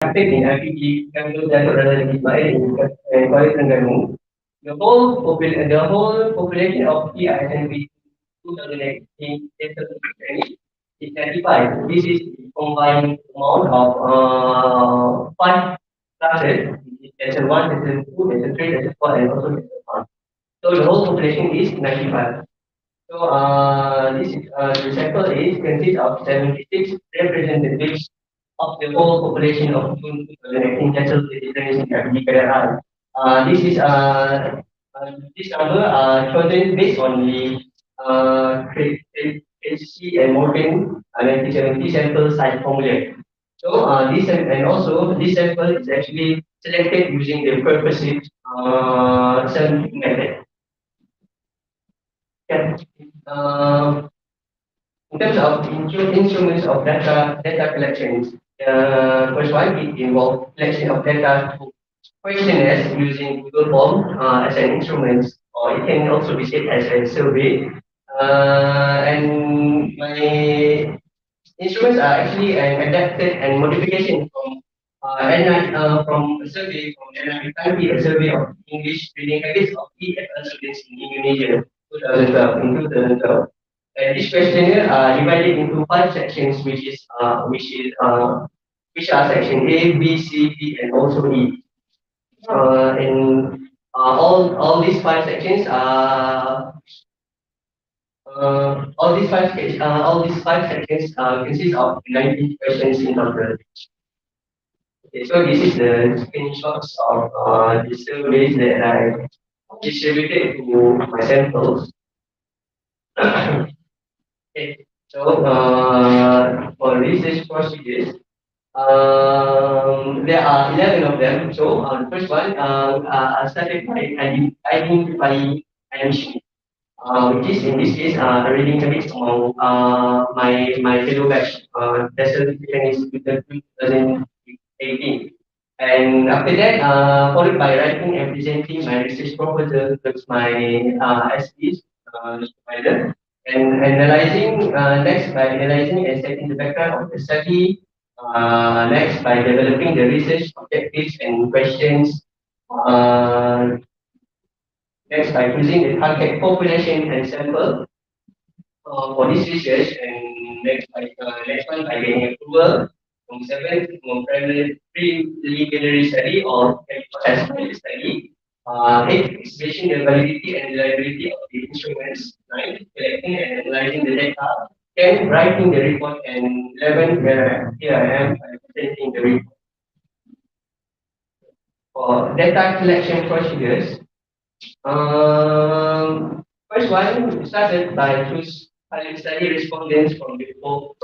active in IPP Kantor Jatuh Radar Ismail in Kuala Terengganu. The whole population of PISMP 2018 is 95. This is the combined amount of five classes. Lesson 1, lesson 2, lesson 3, lesson 4, and also lesson 1. So the whole population is 95. So the sample is consists of 76 representatives of the whole population of June 2018 National Citizens in Pendidikan. This is this number chosen based on the HC and Morgan 1970 sample size formula. So and also this sample is actually selected using the purposive sampling method. Yeah. In terms of instruments of data collections, the first one it involves collection of data through questionnaires using Google Form as an instrument, or it can also be said as a survey. And my instruments are actually an adapted and modification from from a survey from NIP, a survey of English reading habits of EFL students in Indonesia 2012. And this questionnaire are divided into five sections, which are section A, B, C, D, and also E. And all these five sections are all these five sections consist of 19 questions in total. Okay, so this is the screenshots of the surveys that I distributed to my samples. Okay, so for research procedures, there are 11 of them. So the first one, I started by identifying an issue, which is in this case reading habits among my fellow batch. That's the is 2018. And after that, followed by writing and presenting my research proposal to my SPs, supervisor, and analyzing next by analyzing and setting the background of the study. Next by developing the research objectives and questions. Uh, Next by choosing the target population and sample for this research, and next one by getting approval. From seven, from preliminary study or as pilot study. Eight, establishing the validity and reliability of the instruments. Nine, collecting and analyzing the data. 10, writing the report, and 11, here I am presenting the report. For data collection procedures, first one started by choose pilot study respondents from the whole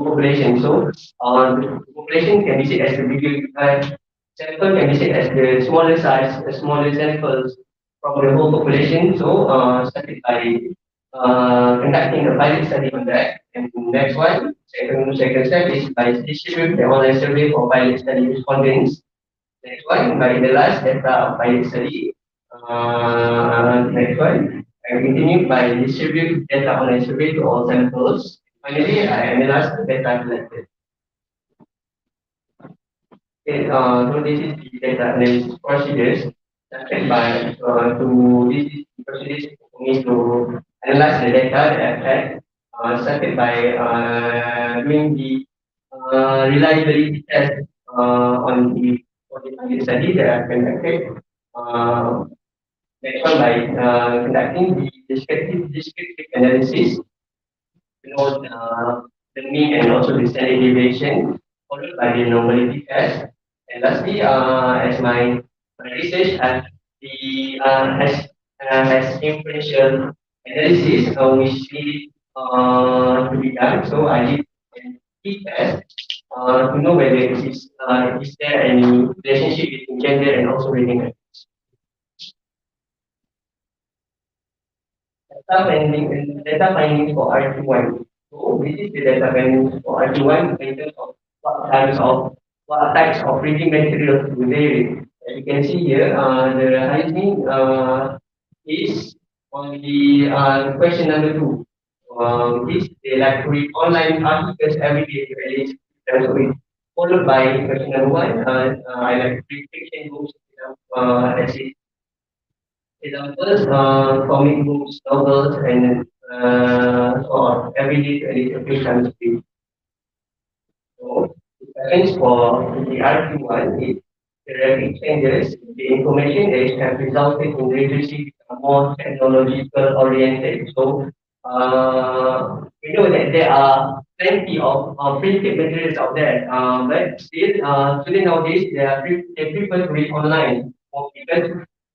population. So the population can be seen as the bigger sample can be seen as the smaller size, the smaller samples from the whole population. So started by conducting a pilot study on that. And next one, second step is by distribute the online survey for pilot study respondents. Next one, by the last data of pilot study. Next one, I continue by distribute data online survey to all samples. Finally, I analyze the data collected. Okay, so this is the data analysis procedures. Started by this is the procedures for me to analyze the data that I've had. Started by doing the reliability test on the study that I've conducted. Next one by conducting the descriptive analysis to know the mean and also the standard deviation, followed by the normality test. And lastly, as my research has inferential analysis, which needed to be done. So I did a test to know whether is there any relationship between gender and also reading. Data findings for RT1. So this is the data findings for RT1 in terms of what types of reading materials do they read. As you can see here, the highest mean is on the question number 2. Is they like to read online articles every day, at least 3 times a week. followed by question number one. I like fiction books, essays, examples, comic books, novels, and so on. Every day, at least a few times a week. So, the challenge for the RQ1 is the rapid changes, the information age has resulted in literacy become more technological oriented. So, we know that there are plenty of printed materials out there, but still, students nowadays they prefer to read online more because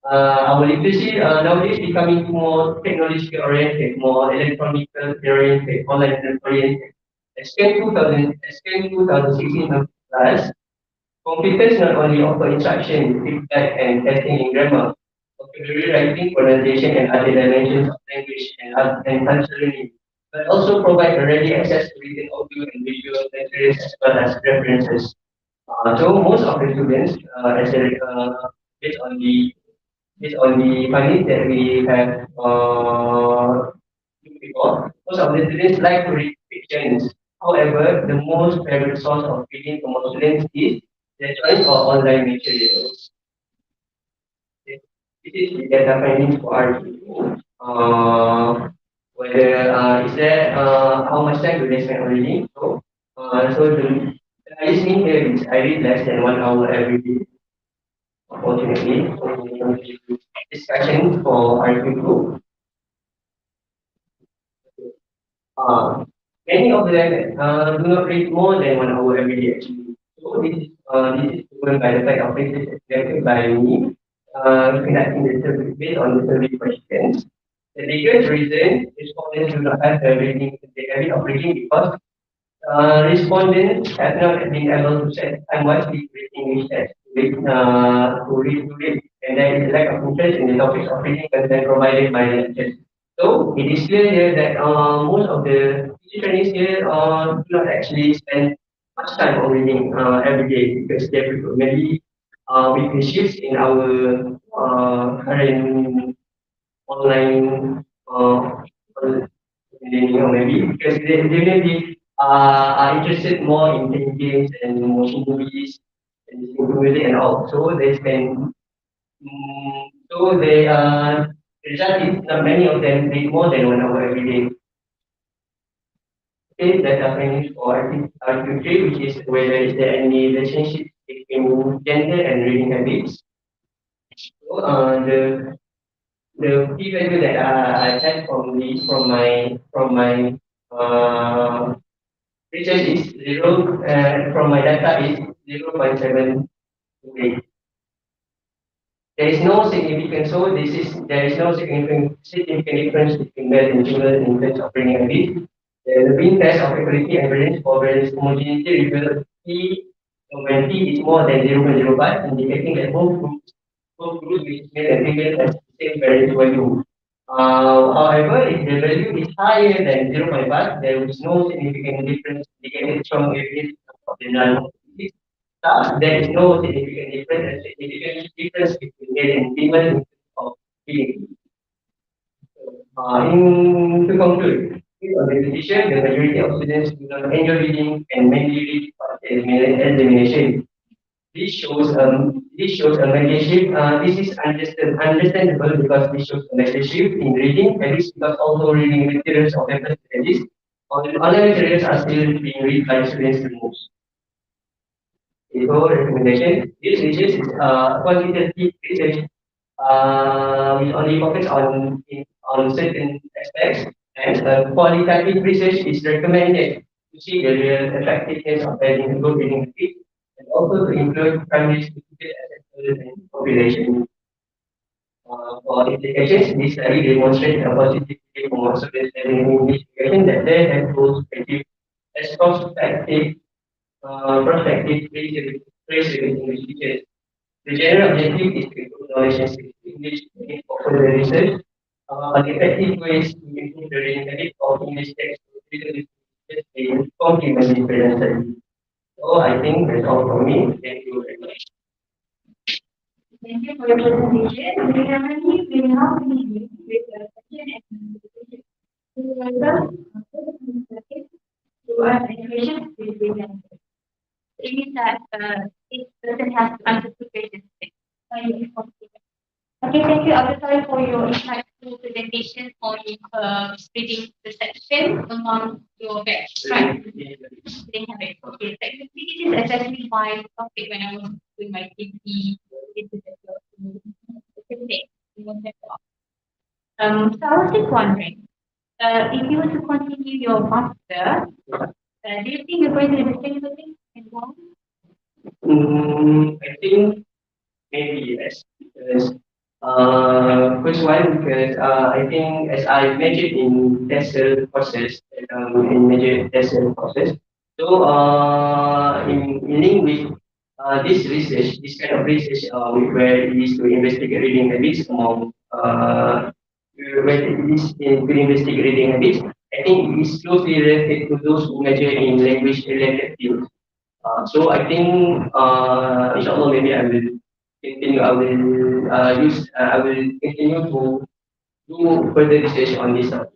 our literacy nowadays becoming more technologically oriented, more electronical oriented, online oriented. SKN 2016 plus computers not only offer instruction, feedback, and testing in grammar, vocabulary writing, pronunciation, and other dimensions of language and cultural learning, but also provide a ready access to written audio and visual materials as well as references. So most of the students, based on the findings that we have before, most of the students like to read fictions. However, the most favorite source of reading for most students is the choice of online materials. This is the data findings for our people. Whether is there how much time do they spend on reading? So the highest mean here is I read less than 1 hour every day. Unfortunately, so we can do discussion for our people. Uh, Many of them do not read more than 1 hour every day actually. So this is proven by the fact of research conducted by me, conducting the survey based on the survey questions. The biggest reason respondents do not have the habit of reading because respondents have not been able to set time wisely with English text to read, and there is a lack of interest in the topics of reading content provided by the lectures. So it is clear here that most of the teacher trainees here do not actually spend much time on reading every day because they prefer maybe with the shifts in our current online learning or maybe because they may be are interested more in playing games and watching movies and listening to music and all. So the result is not many of them read more than 1 hour every day. Okay, that are findings for RQ3, which is whether is there any relationship between gender and reading habits. So the key value that I checked from my research is zero. From my data is 0.728. There is no significant. So there is no significant difference between male and female in terms of reading habits. The being test of equality and variance for variance homogeneity reveals T when T is more than 0.05, indicating that both groups with male and female has the same variance value. However, if the value is higher than 0.5, there is no significant difference indicated strong evidence of the null. Thus, there is no significant difference between male and female in terms of feeling. To conclude, based on the decision, the majority of students do not enjoy reading and mainly read for examination. This shows a major shift. This is understandable because this shows a major shift in reading, and this because also reading materials of different studies. Online materials are still being read by students the most. So recommendation. This research is quantitative research which only focus on certain aspects, and qualitative research is recommended to see the real effectiveness of having good reading habits and also to include primary students and population. For implications, this study demonstrates a positive effect for students having English education that they have to achieve as prospective trace English teachers. The general objective is to improve knowledge and skills in English and offer the research on effective ways to improve the reading habit of English text to read the complementary present study. So I think that's all from me. Thank you very much. Thank you for your presentation. We have many will now begin with the question and answer session. To welcome to our education will be presented. It means that each person has to answer two questions. Okay, thank you, Abdul Salim, for your insightful presentation on reading perception among your batch. Right. Didn't have it. Okay, technically, this is exactly my topic when I was doing my PhD. So I was just wondering, if you were to continue your master, do you think you're going to do the same thing and one? I think maybe yes, because first one because I think as I majored in TESOL courses, in major TESOL courses, so in link with this research, this kind of research, where it is to investigate reading habits among where it is to investigate reading habits, I think it is closely related to those who major in language related fields. So I think, inshallah, maybe I will continue. I will continue to do further research on this topic.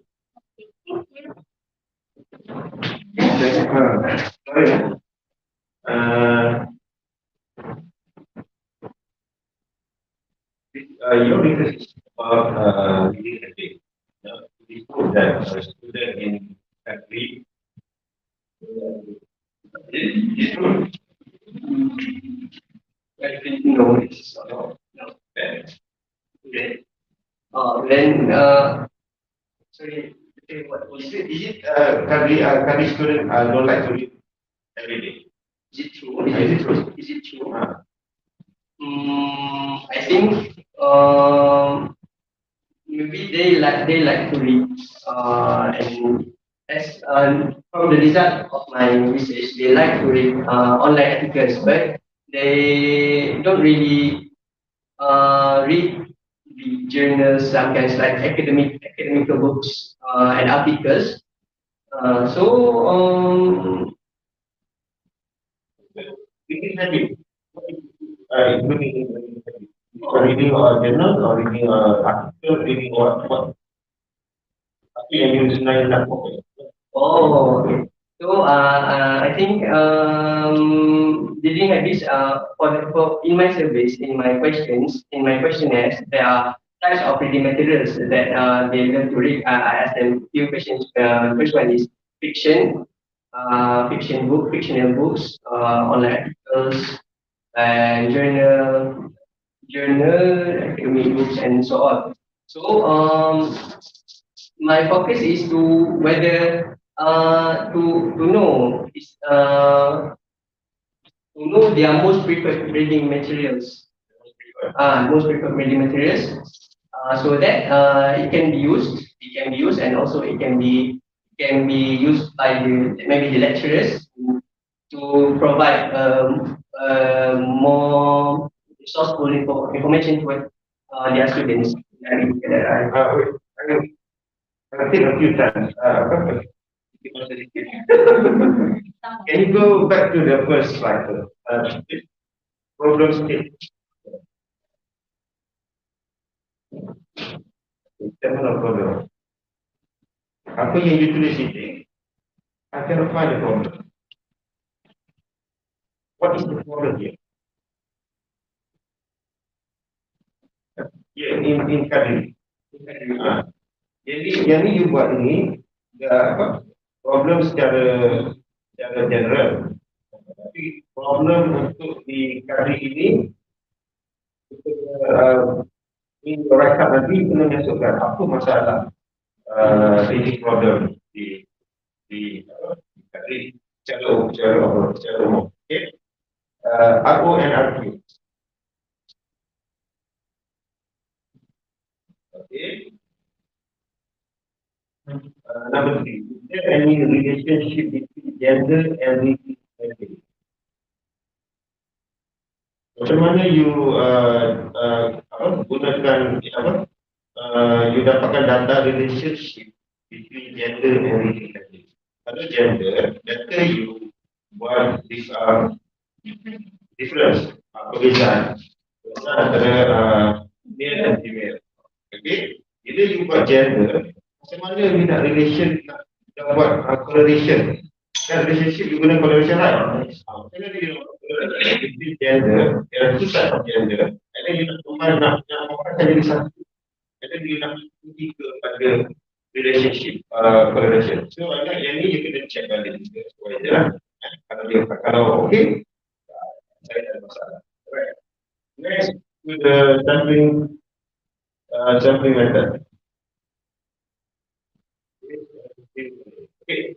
Sorry. Your research is about reading habit. It is true that a student in country is true. I think no, it's not bad. Okay. Then, sorry, okay, what was Is it? it country student don't like to read every day? Is it true? Is it true? Is it true? Ah, I think maybe they like to read, and as from the result of my research, they like to read online articles, but they don't really read the journals, sometimes like academical books and articles. So reading habit. Including reading habit. Reading a journal or reading an article, reading what? Apa yang you sebenarnya nak fokus? Oh, okay. So I think reading habits for in my surveys, in my questionnaires, there are types of reading materials that they learn to read. I asked them a few questions. First one is fiction, fictional books, online articles, and academic books, and so on. So my focus is to whether to know is to know their most preferred reading materials. Most preferred reading materials, so that it can be used, and also it can be used by maybe the lecturers to provide more resourceful information to their students. Wait, I think a few times. Can you go back to the first slide? Problem state. Terminal problem. Apa yang you tulis ini, I cannot find the problem. What is the problem here? Yeah, in Kadiri. Jadi yang ni you buat ini problem secara general. Tapi problem untuk di Kadiri ini ini mereka nanti kena masukkan apa masalah reading problem di Kadiri secara umum. Okay. RO and RQ. Okay. Number 3. Is there any relationship between gender and reading ability? Macam mana you gunakan you dapatkan data relationship between gender and reading ability? Kalau gender, data you buat this difference, perbezaan antara male dan female. Okay, bila you buat gender, macam mana you nak relation, nak buat correlation relationship you guna collaboration, right? Kena dia gender, there are two types of gender, and then you nak combine, nak combine jadi satu, and then you nak pergi kepada relationship collaboration. So yang ni you kena check balik supaya je lah. Kalau okay, saya tak ada masalah. Right. Next to the sampling method. Okay,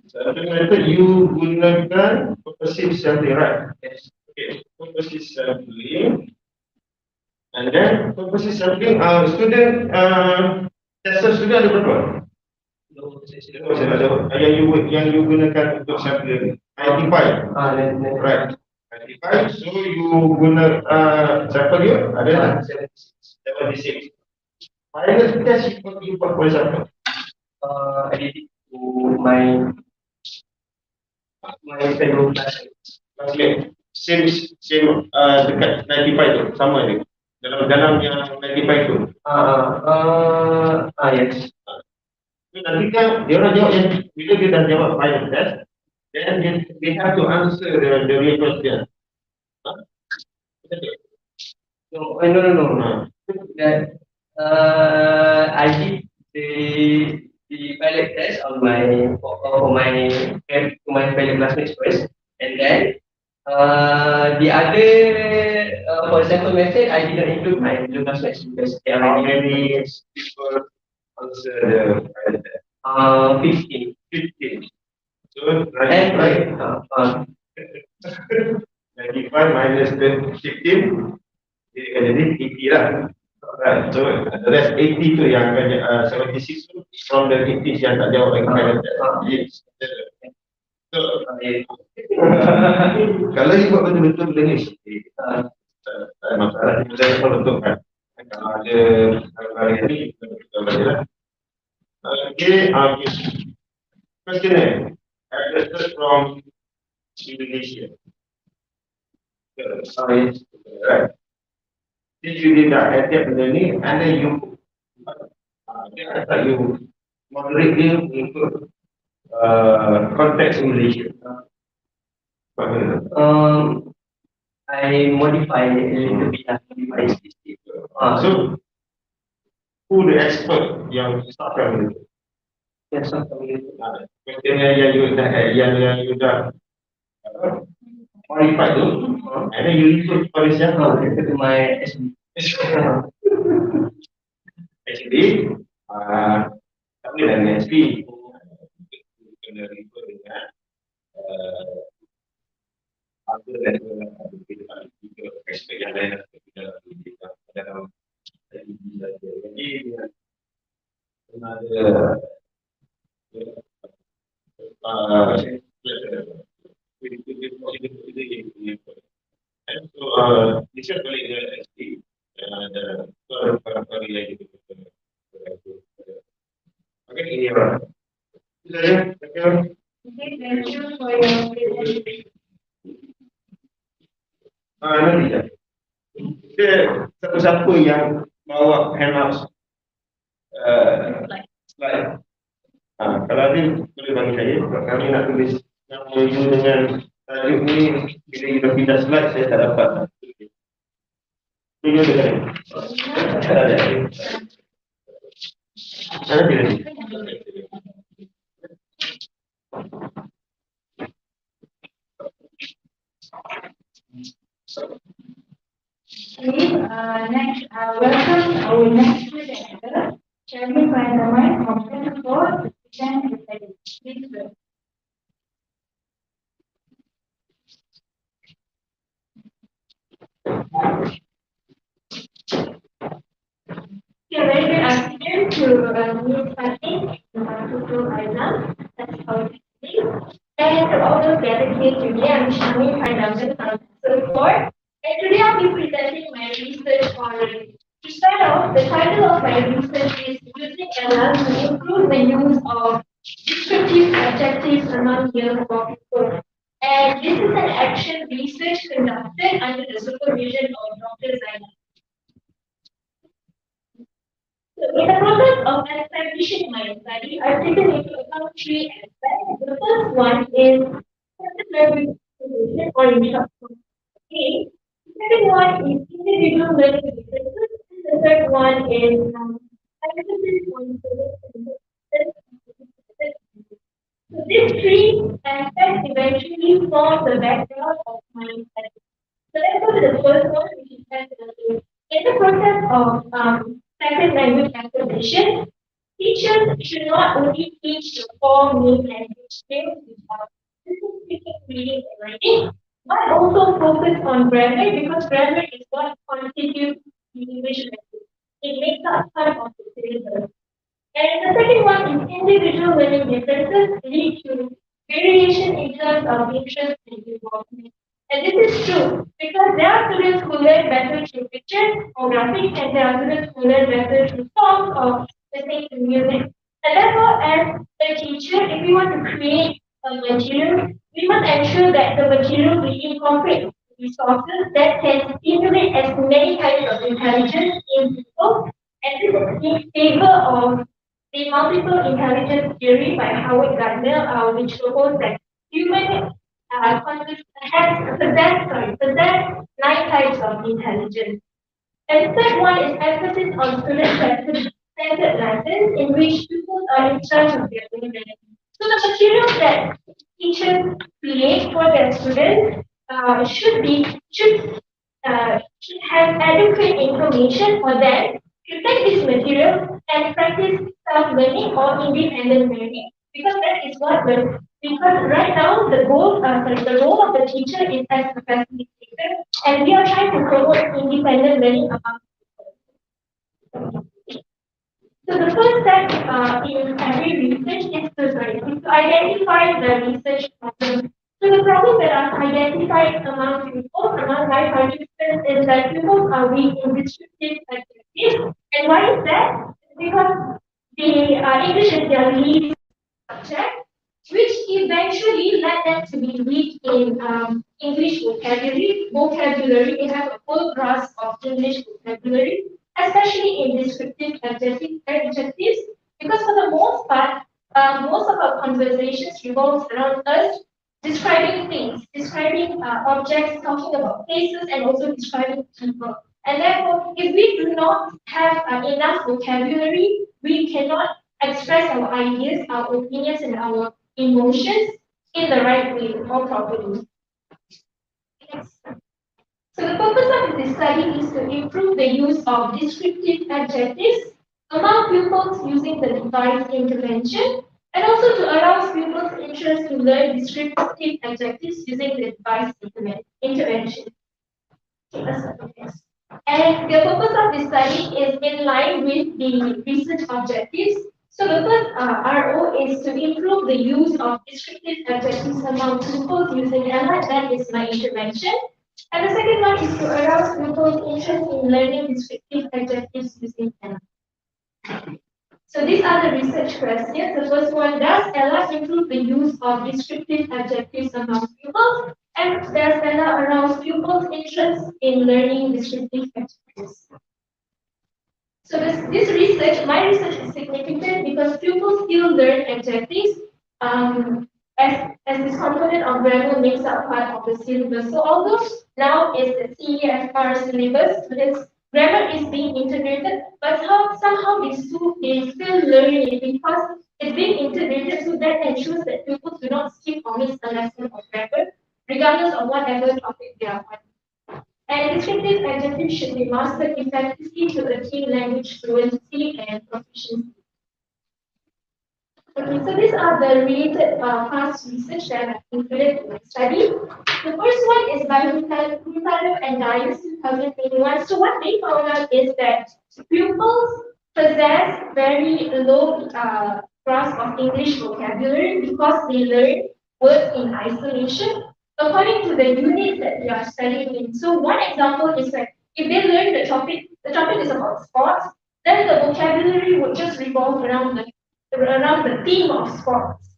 sampling method you gunakan purposive sampling, right? Yes. Okay, purposive sampling, and then purposive sampling. Student, tester student ada berapa? Yang you gunakan untuk sampling 95. Right. 95. So you guna sample you ada 76. Final test you buat boleh siapa? Edit to my fellow classmates. Same dekat 95 tu, sama ni. Dalam yang 95 tu. Yes. Nanti kan dia orang jawab yang bila dia dah jawab final test, then they have to answer the real question. No. That I did the pilot test on my fellow classmates first, and then the other for example method I did not include my fellow classmates because there are How many people answer the pilot test? 15. 15. So And 95 minus 15, dia akan jadi 80 lah. Right. So the rest 80 tu yang akan 76 tu from the 80 yang tak jawab lagi pilot test. So kalau you buat betul-betul benda ni, tak ada masalah. Saya pun betul kan. Kalau ada hal-hal yang ni, kita belajar lah. Okay, questionnaire adapted from Indonesia. Right. Jadi you dah adapt benda ni, and then you moderate dia mengikut konteks Malaysia. I modify a little bit my system. So who the expert yang startkan benda tu? Yes, something. Questionnaire yang you dah modify tu, and then you refer kepada siapa? To my SB. Actually, tak boleh dengan SB. Kena refer dengan apa level kita expert yang lain dalam jadi kena ada so this is balik dengan SB dan para yang kita okay, ini orang saya Thank you for your presentation. nanti je. Kita siapa-siapa yang bawa handout slide. Kalau ada boleh bagi saya. Kalau kami nak tulis nama you dengan tajuk ni, bila you dah pindah slide saya tak dapat. Ini ada kan? Ada. Ada. Next, welcome our next presenter, Chairman Pandaman from Tempat, Pendidikan. Please welcome. Okay, very good afternoon to Ms. Fatih, to Aizam, that's our team, and to all those gathered here today. I'm Shami Pandaman from Tempat. And today I'll be presenting my research on, to start off, the title of my research is Using LL to Improve the Use of Descriptive Adjectives Among Young People. And this is an action research conducted under the supervision of Dr. Zainab. So In the process of establishing my study, I've taken into account three aspects. The first one is learning or instruction. Okay. The second one is individual learning differences. And the third one is emphasis on so these three aspects eventually form the background of my study. So let's go to the first one, which is emphasis. In the process of second language acquisition, teachers should not only teach the four main language skills, which are listening, speaking, reading, and writing, but also focus on grammar because grammar is what constitutes the English language. It makes up part of the syllabus. And the second one is individual learning differences lead to variation in terms of interest and involvement. And this is true because there are students who learn better through pictures or graphics, and there are students who learn better through songs or listening to music. And therefore, as a teacher, if we want to create a material, we must ensure that the material will incorporate resources that can stimulate as many kinds of intelligence in people. And this is in favor of the multiple intelligence theory by Howard Gardner, which proposed that human possess nine types of intelligence. And the third one is emphasis on student-centered lessons in which pupils are in charge of their own learning. So the materials that teachers create for their students should have adequate information for them to take this material and practice self-learning or independent learning because that is what the because right now the role of the teacher is as a facilitator and we are trying to promote independent learning among people. So the first step in every research is to identify the research problem. So the problem that I've identified among my participants is that pupils are weak in descriptive activities. And why is that? Because the English is their lead subject, which eventually led them to be weak in English vocabulary. They have a full grasp of English vocabulary, especially in descriptive adjectives, because for the most part, most of our conversations revolves around us describing things, describing objects, talking about places, and also describing people. And therefore, if we do not have enough vocabulary, we cannot express our ideas, our opinions, and our emotions in the right way or properly. Next. So the purpose of this study is to improve the use of descriptive adjectives among pupils using the device intervention and also to arouse pupils' interest to learn descriptive adjectives using the device intervention. And the purpose of this study is in line with the research objectives. So the first RO is to improve the use of descriptive adjectives among pupils using ELA, that is my intervention. And the second one is to arouse pupils' interest in learning descriptive adjectives using ELA. So these are the research questions. The first one, does ELA improve the use of descriptive adjectives among pupils? And does ELA arouse pupils' interest in learning descriptive adjectives? So my research is significant because pupils still learn adjectives as this component of grammar makes up part of the syllabus. So although now is the CEFR syllabus, grammar is being integrated, but somehow they still learn it because it's being integrated, so that ensures that pupils do not skip or miss a lesson of grammar, regardless of whatever topic they are on. And descriptive adjectives should be mastered effectively to achieve language fluency and proficiency. Okay, so these are the related past research that I've included in my study. The first one is by Untitled and Dias 2021. So what they found out is that pupils possess very low grasp of English vocabulary because they learn words in isolation according to the unit that they are studying in. So one example is that if they learn the topic is about sports, then the vocabulary would just revolve around the theme of sports.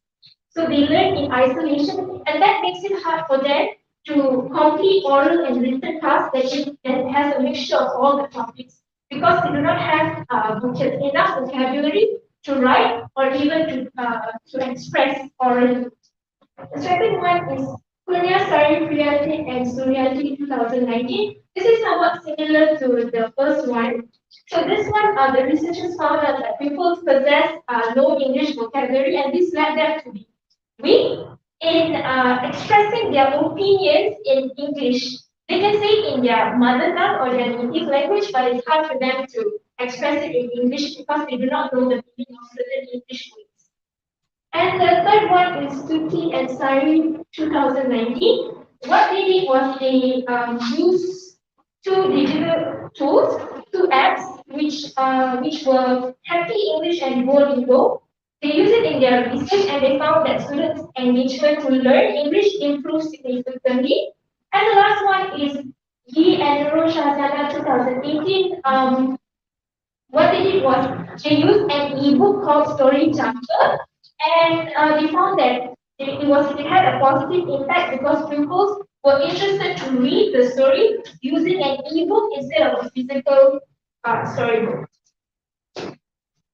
So they learn in isolation, and that makes it hard for them to complete oral and written tasks that has a mixture of all the topics. because they do not have enough vocabulary to write or even to express orally. The second one is Sari Priyati and Suryati 2019. This is somewhat similar to the first one. So this one, the researchers found out that people possess low English vocabulary, and this led them to be weak in expressing their opinions in English. They can say it in their mother tongue or their native language, but it's hard for them to express it in English because they do not know the meaning of certain English words. And the third one is Tuti and Sari 2019. What they did was they used two digital tools, two apps, which were Happy English and Duolingo. They used it in their research and they found that students' engagement to learn English improved significantly. And the last one is Yi and Roshazana 2018. What they did was they used an ebook called Story Chapter, and they found that it had a positive impact because pupils were interested to read the story using an ebook instead of a physical storybook.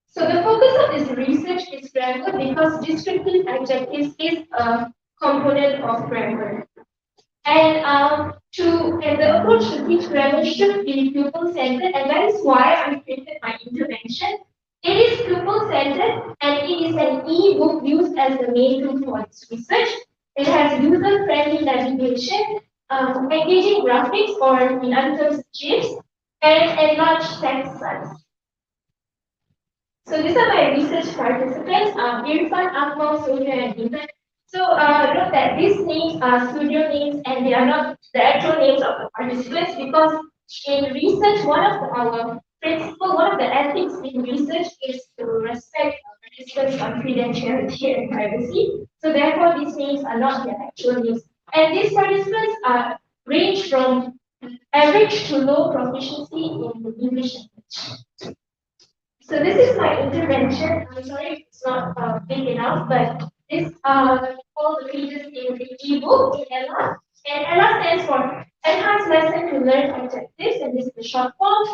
So the focus of this research is grammar because descriptive adjectives is a component of grammar. And the approach to teach grammar should be pupil-centered, and that is why I created my intervention. It is pupil-centered, and it is an e-book used as the main tool for this research. It has user-friendly navigation, engaging graphics, or in other terms, GIFs, and enlarged text size. So these are my research participants, Irfan, Akmal, Sonia, and Ethan. So note that these names are studio names and they are not the actual names of the participants because in research, one of the ethics in research is to respect participants' confidentiality and privacy. So therefore, these names are not their actual names. And these participants range from average to low proficiency in English language. So this is my intervention. I'm sorry if it's not big enough, but this are all the pages in the ebook in ELA. And ELA stands for Enhanced Lesson to Learn Objectives, and this is the short form.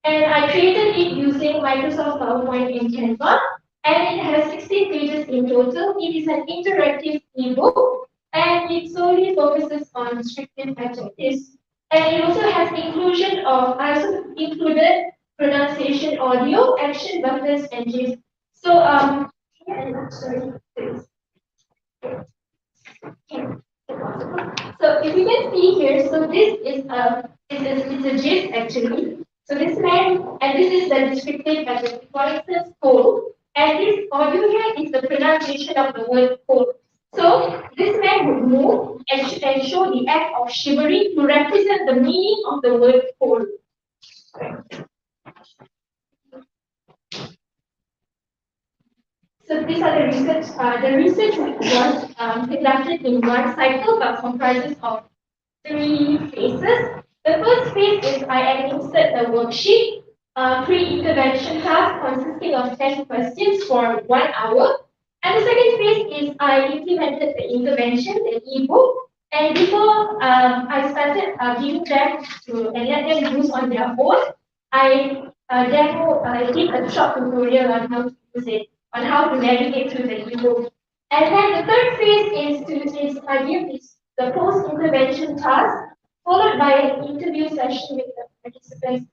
And I created it using Microsoft PowerPoint and Canva, and it has 16 pages in total. It is an interactive ebook, and it solely focuses on descriptive adjectives. And it also has inclusion of, I also included pronunciation audio, action buttons, and GIF. So, sorry, please. So if you can see here, so this is it's a GIF actually. So this man, and this is the descriptive adjective, for instance, cold, and this audio here is the pronunciation of the word cold. So this man would move and show the act of shivering to represent the meaning of the word cold. So these are the research. The research was conducted in one cycle but comprises of 3 phases. The first phase is I administered the worksheet, pre-intervention task consisting of 10 questions for 1 hour. And the second phase is I implemented the intervention, the ebook. And before I started giving them to and let them use on their own, I did a short tutorial on how to use it, on how to navigate through the ebook. And then the third phase is I give this the post-intervention task, followed by an interview session with the participants.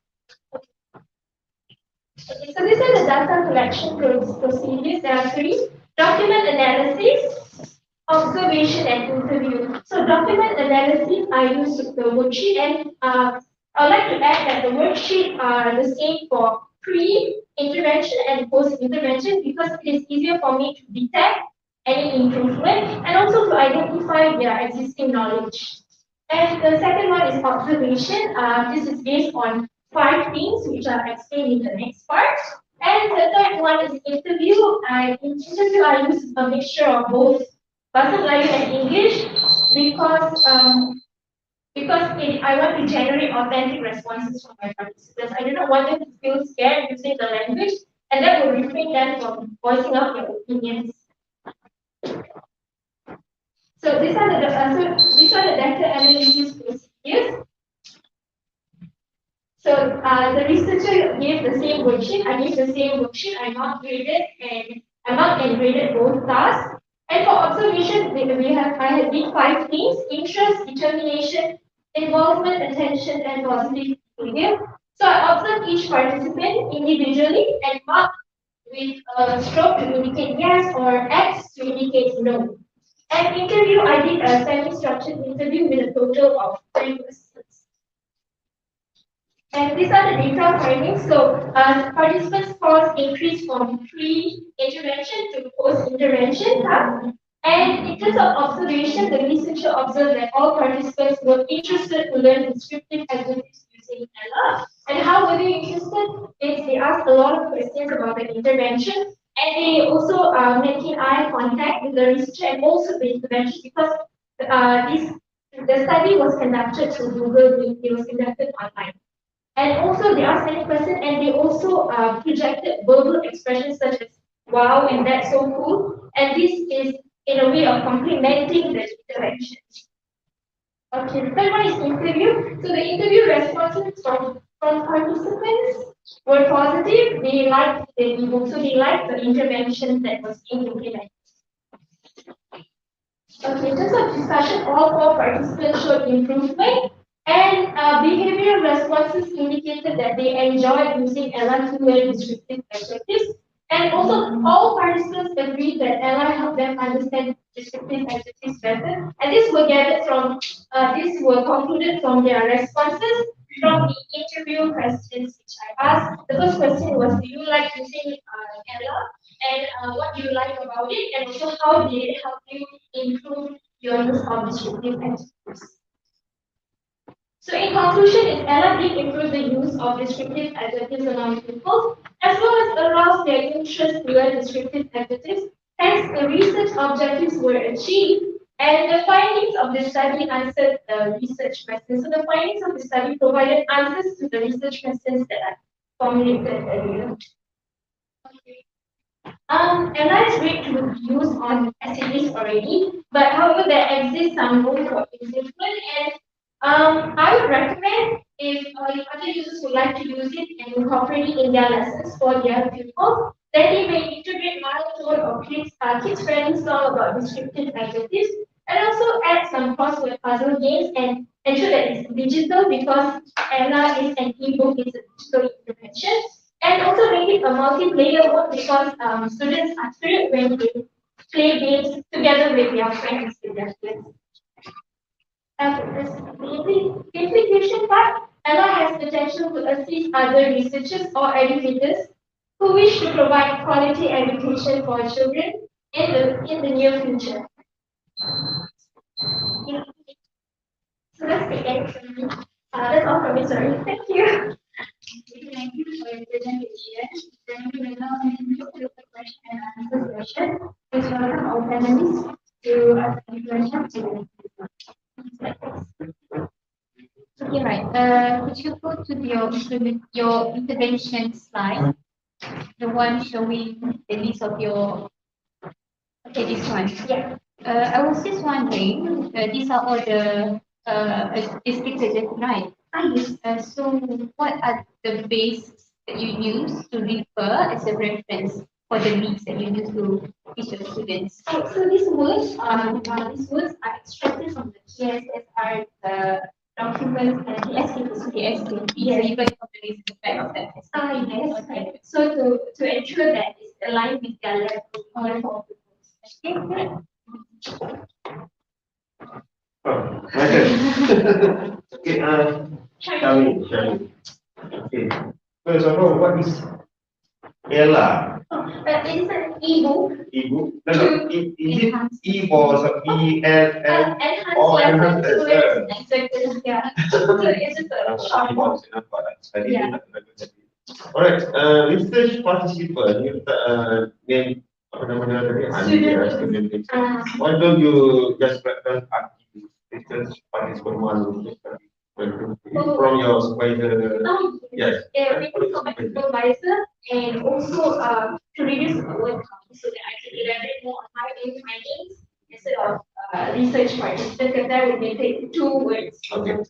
Okay, so these are the data collection procedures. There are 3: document analysis, observation, and interview. So document analysis, I use the worksheet, and I'd like to add that the worksheet are the same for pre-intervention and post-intervention because it is easier for me to detect any improvement and also to identify their existing knowledge. And the second one is observation. This is based on 5 things which are explained in the next part. And the third one is interview. In interview, I use a mixture of both Bahasa Melayu and English because I want to generate authentic responses from my participants. I do not want them to feel scared using the language, and that will refrain them from voicing out their opinions. So these are the data analysis procedures. So the researcher gave the same worksheet, I gave the same worksheet, I marked graded and I marked and graded both tasks. And for observation, I had did 5 things: interest, determination, involvement, attention, and positive behavior. So I observed each participant individually and marked with a stroke to indicate yes or X to indicate no. And interview, I did a semi-structured interview with a total of 10 questions. And these are the data findings. So participants' scores increased from pre-intervention to post-intervention task. And in terms of observation, the researcher observed that all participants were interested to learn descriptive adjectives using Ella. And how were they interested? They asked a lot of questions about the intervention, and they also making eye contact with the researcher and also the intervention, because the study was conducted through Google Meet. It was conducted online. And also they asked many questions, and they also projected verbal expressions such as wow and that's so cool. And this is in a way of complementing the intervention. Okay, the third one is interview. So the interview responses from participants were positive. They liked the intervention that was being implemented. Okay, in terms of discussion, all 4 participants showed improvement, and behavioral responses indicated that they enjoyed using Ella to learn descriptive adjectives. And also, all participants agreed that Ella helped them understand descriptive adjectives better. And these were concluded from their responses from the interview questions which I asked. The first question was, do you like using Ella? And what do you like about it? And also, how did it help you improve your use of descriptive adjectives? So in conclusion, Ella did improve the use of descriptive adjectives among pupils, as well as arouse their interest to learn descriptive adjectives. Hence, the research objectives were achieved, and the findings of the study answered the research questions. So the findings of the study provided answers to the research questions that I formulated earlier. Ella is great to use on essays already, but however, there exists some room for improvement, and I would recommend if other users would like to use it and incorporate it in their lessons for their pupils, then they may integrate milestone or kids-friendly song about descriptive adjectives, and also add some crossword puzzle games and ensure that it's digital, because Ella is an ebook, it's a digital intervention, and also make it a multiplayer one, because students are thrilled when they play games together with their friends, with their kids. The implication part, Ella has potential to assist other researchers or educators who wish to provide quality education for children in the near future. So that's the end for me. That's all from me, sorry. Thank you. Thank you for your presentation. Then we will now move to the question and answer session. Please welcome our panelists to ask any questions. Okay, right. Could you go to your intervention slide, the one showing the list of your. Okay, this one. Yeah. I was just wondering, these are all the statistics suggested, right? Yes. So what are the bases that you use to refer as a reference for the needs that you use to teach your students? So these words are extracted from the TSSR documents and TSK. Yes, even from the research back of that. Yes. Okay. So to ensure that it's aligned with their level. Okay. Oh, my turn. Okay, Shani. Okay. First of all, what is Ella? It's an ebook. Ebook? No. Is it E for ELL or enhanced? Exactly. Yeah. So it's just a short book. Yeah. Alright, research participant, name apa nama dia tadi? Student. Why don't you just represent active research participant one from your supervisor? Yes. Yeah, we can come to supervisor, and also to reduce the word count so that I can elaborate more on my own findings instead of research participant, because that would make it 2 words. Okay.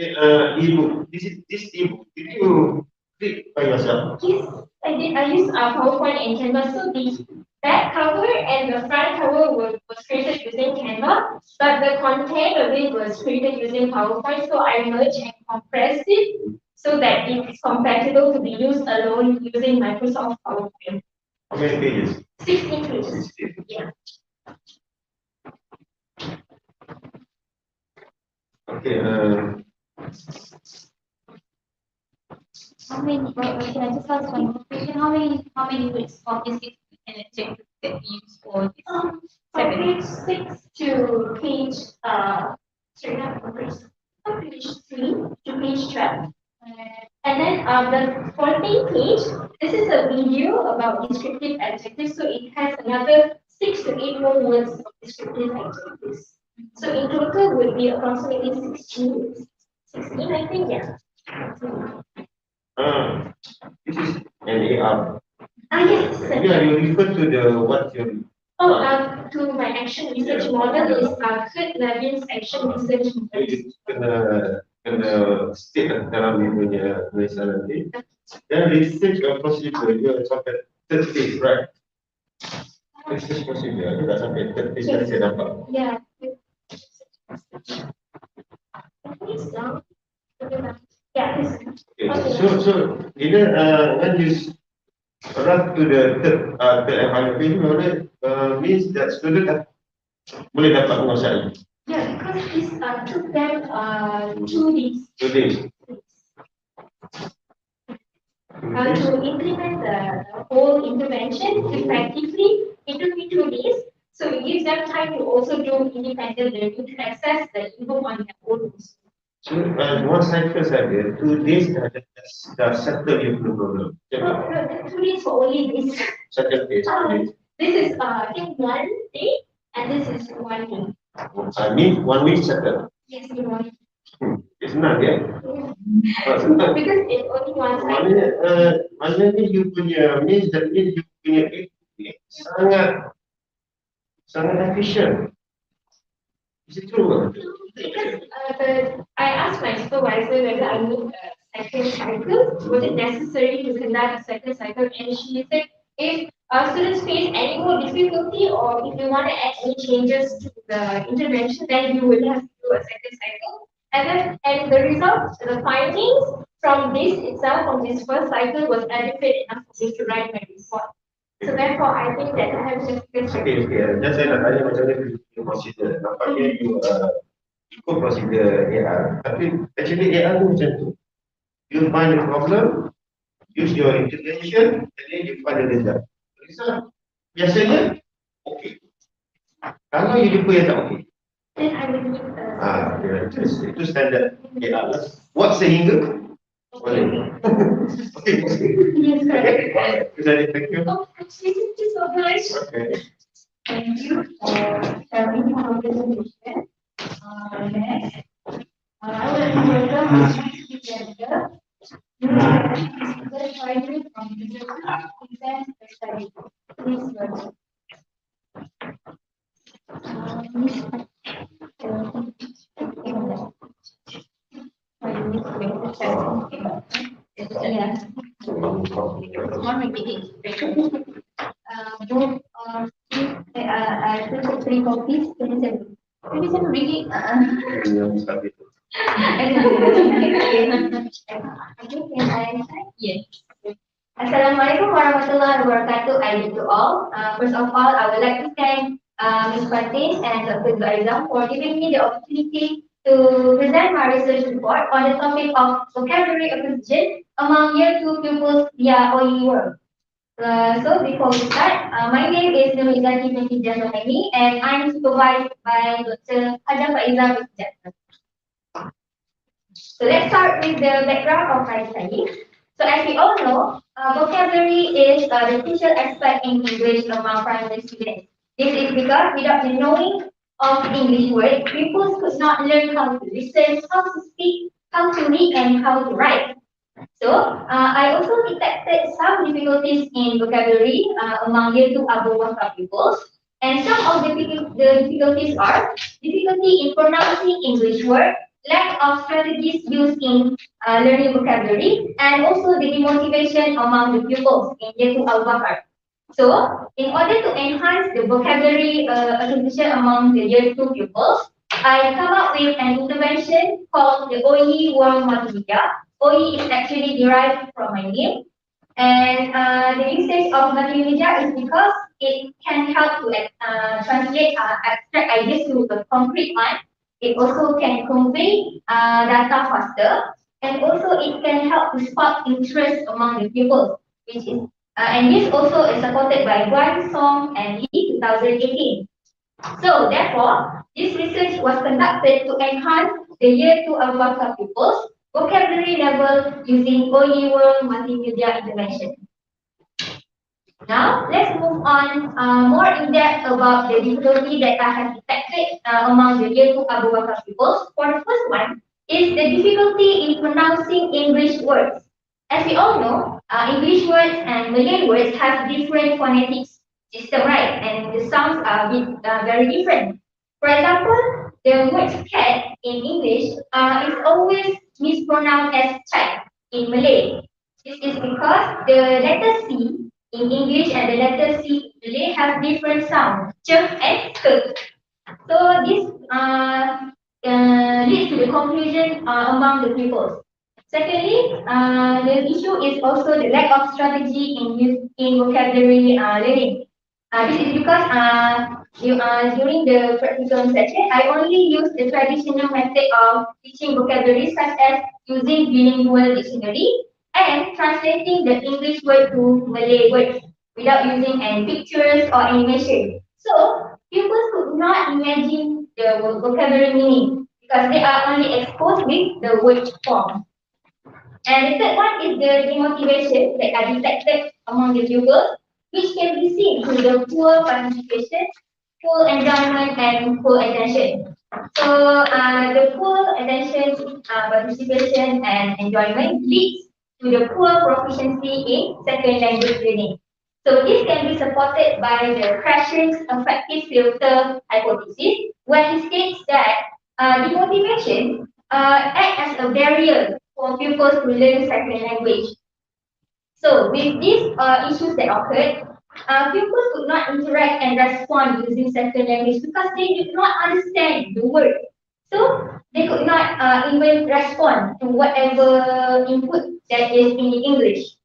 Okay, ebook. This ebook. Did you read by yourself? Yes, I did. I used PowerPoint and Canva. So the back cover and the front cover was created using Canva, but the content of it was created using PowerPoint. So I merged and compressed it so that it is compatible to be used alone using Microsoft PowerPoint. How many pages? 16 pages. 16. Yeah. Okay, How many, can I just ask one more question? How many weeks of this is an objective that you use for this? From page 6 to page, sorry, not from page 3 to page 12. And then the 14th page, this is a video about descriptive adjectives. So it has another 6 to 8 more words of descriptive adjectives. So in total would be approximately 16, I think, yeah. this is an AR. Yes. Yeah, you refer to the what you. Oh, to my action research model is Kurt Levin's action research model. You kena state dalam dia punya tulisan nanti. Dan research procedure dia sampai third phase, right? Research procedure dia dah sampai third phase yang saya dapat. Yeah. I think it's down. Yeah, it's Okay, so bila when you run to the third and final phase, means that student dah boleh dapat menguasai. yeah, because this took them 2 days. 2 days. To implement the whole intervention effectively, it took me 2 days. So it gives them time to also do independent learning to access the info on their own. So one cycle saja, 2 days dah settle your problem. No, 2 days for only this. Second phase. This is I think 1 day, and this is 1 day. I mean 1 week settle. Yes, in 1 week. Senang ya? Senang. Because it's only one side. Maknanya you punya means that means you punya sangat efficient. Is it true? Because I asked my supervisor whether I need a second cycle. Was it necessary to conduct a second cycle? And she said, if students face any more difficulty or if you want to add any changes to the intervention, then you will have to do a second cycle. And the results, the findings from this itself, from this first cycle, was adequate enough for me to write my report. So therefore, I think that I have just Okay. Dan saya nak tanya macam mana you consider. Nampaknya you ikut prosedur AR. Tapi actually AR tu macam tu. You find the problem, use your intervention, and then you find the result. Result biasanya okay. Kalau you jumpa yang tak okay, then I will need itu standard AR lah. What sehingga? Boleh. Okay. yes, correct. Thank you. Oh, thank you so much. Okay. Thank you for sharing your presentation. Next, I would like to welcome our next presenter. Supervisor from Present Study. Please welcome. Yeah. One repeating. Both I took 3 copies. 27. 27 really. Yang satu itu. Yes. Assalamualaikum warahmatullahi wabarakatuh. I do to all. First of all, I would like to thank Ms. Fatin and Dr. Zaizam for giving me the opportunity to present my research report on the topic of vocabulary acquisition among Year 2 pupils via OE work. So before we start, my name is Nurmizati Binti Jasmani and I'm supervised by Dr. Hajar Faizah Binti. So let's start with the background of my study. So as we all know, vocabulary is the crucial aspect in English among primary students. This is because without the knowing of English words, pupils could not learn how to listen, how to speak, how to read, and how to write. So I also detected some difficulties in vocabulary among Year 2 above pupils. And some of the difficulties are difficulty in pronouncing English words, lack of strategies used in learning vocabulary, and also the demotivation among the pupils in year 2 Abu Bakar. So, in order to enhance the vocabulary acquisition among the year 2 pupils, I come up with an intervention called the OE World Multimedia. OE is actually derived from my name. And the usage of multimedia is because it can help to translate abstract ideas to a concrete one. It also can convey data faster, and also it can help to spark interest among the pupils, which is and this also is supported by Guan Song and Lee 2018. So therefore, this research was conducted to enhance the year 2 Alwaka pupils vocabulary level using OE World Multimedia Intervention. Now, let's move on more in depth about the difficulty that I have detected among the year 2 Abu Bakar pupils. For the first one is the difficulty in pronouncing English words. As we all know, English words and Malay words have different phonetics system, right? And the sounds are very different. For example, the word cat in English is always mispronounced as cat in Malay. This is because the letter C in English and the letter C in Malay have different sounds, ch and k. So this leads to the confusion among the pupils. Secondly, the issue is also the lack of strategy in vocabulary learning. This is because during the practical session, I only use the traditional method of teaching vocabulary such as using bilingual dictionary and translating the English word to Malay words without using any pictures or animation. So, pupils could not imagine the vocabulary meaning because they are only exposed with the word form. And the third one is the demotivation that are detected among the pupils, which can be seen through the poor participation, poor enjoyment, and poor attention. So the poor attention, participation, and enjoyment leads to the poor proficiency in second language learning. So this can be supported by the Krashen's effective filter hypothesis, where he states that demotivation act as a barrier for pupils to learn second language. So with these issues that occurred, pupils could not interact and respond using second language because they did not understand the word. So they could not even respond to whatever input that is in English.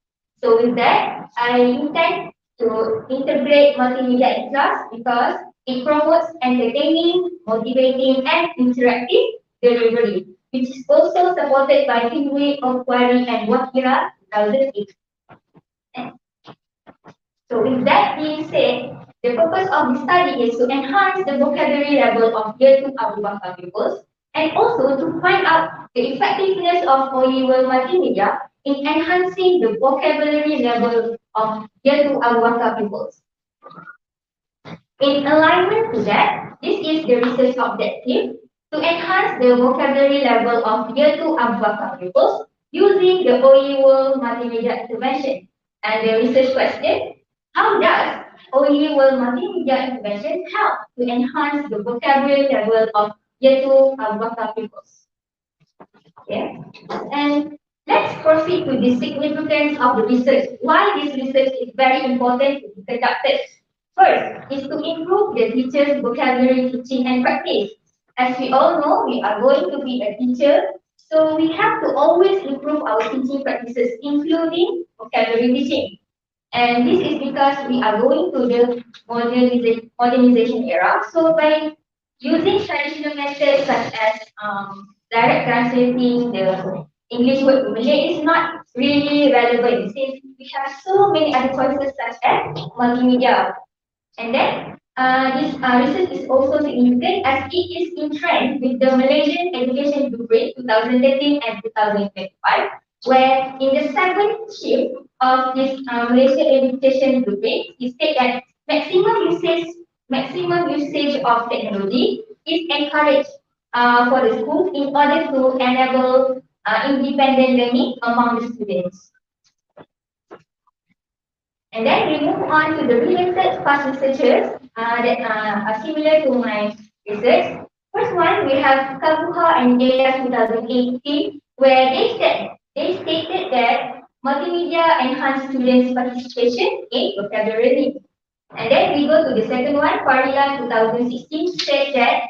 So with that, I intend to integrate multimedia in class because it promotes entertaining, motivating, and interactive delivery, which is also supported by Teamway of Quarry and Wakira 2008. So with that being said, the purpose of the study is to enhance the vocabulary level of year 2 Abu Bakar pupils and also to find out the effectiveness of OE World Multimedia in enhancing the vocabulary level of year 2 Abu Bakar pupils. In alignment to that, this is the research objective to enhance the vocabulary level of year 2 Abu Bakar pupils using the OE World Multimedia Intervention. And the research question, how does OE World Multimedia Intervention help to enhance the vocabulary level of year 2 Abu Bakar pupils? Okay. And let's proceed to the significance of the research. Why this research is very important to be conducted. First is to improve the teacher's vocabulary teaching and practice. As we all know, we are going to be a teacher, so we have to always improve our teaching practices, including vocabulary teaching. And this is because we are going to the modernization era. So by using traditional methods such as direct translating the English word to Malay is not really relevant since we have so many other choices such as multimedia. And then this research is also significant as it is in trend with the Malaysian Education Blueprint 2013 and 2025, where in the seventh shift of this Malaysian Education Blueprint, it states that maximum usage of technology is encouraged for the schools in order to enable independent learning among the students. And then we move on to the related past researchers that are similar to my research. First one, we have Kabuha and Elias 2018, where they stated that multimedia enhanced students' participation in vocabulary learning. And then we go to the second one, Farila 2016 said that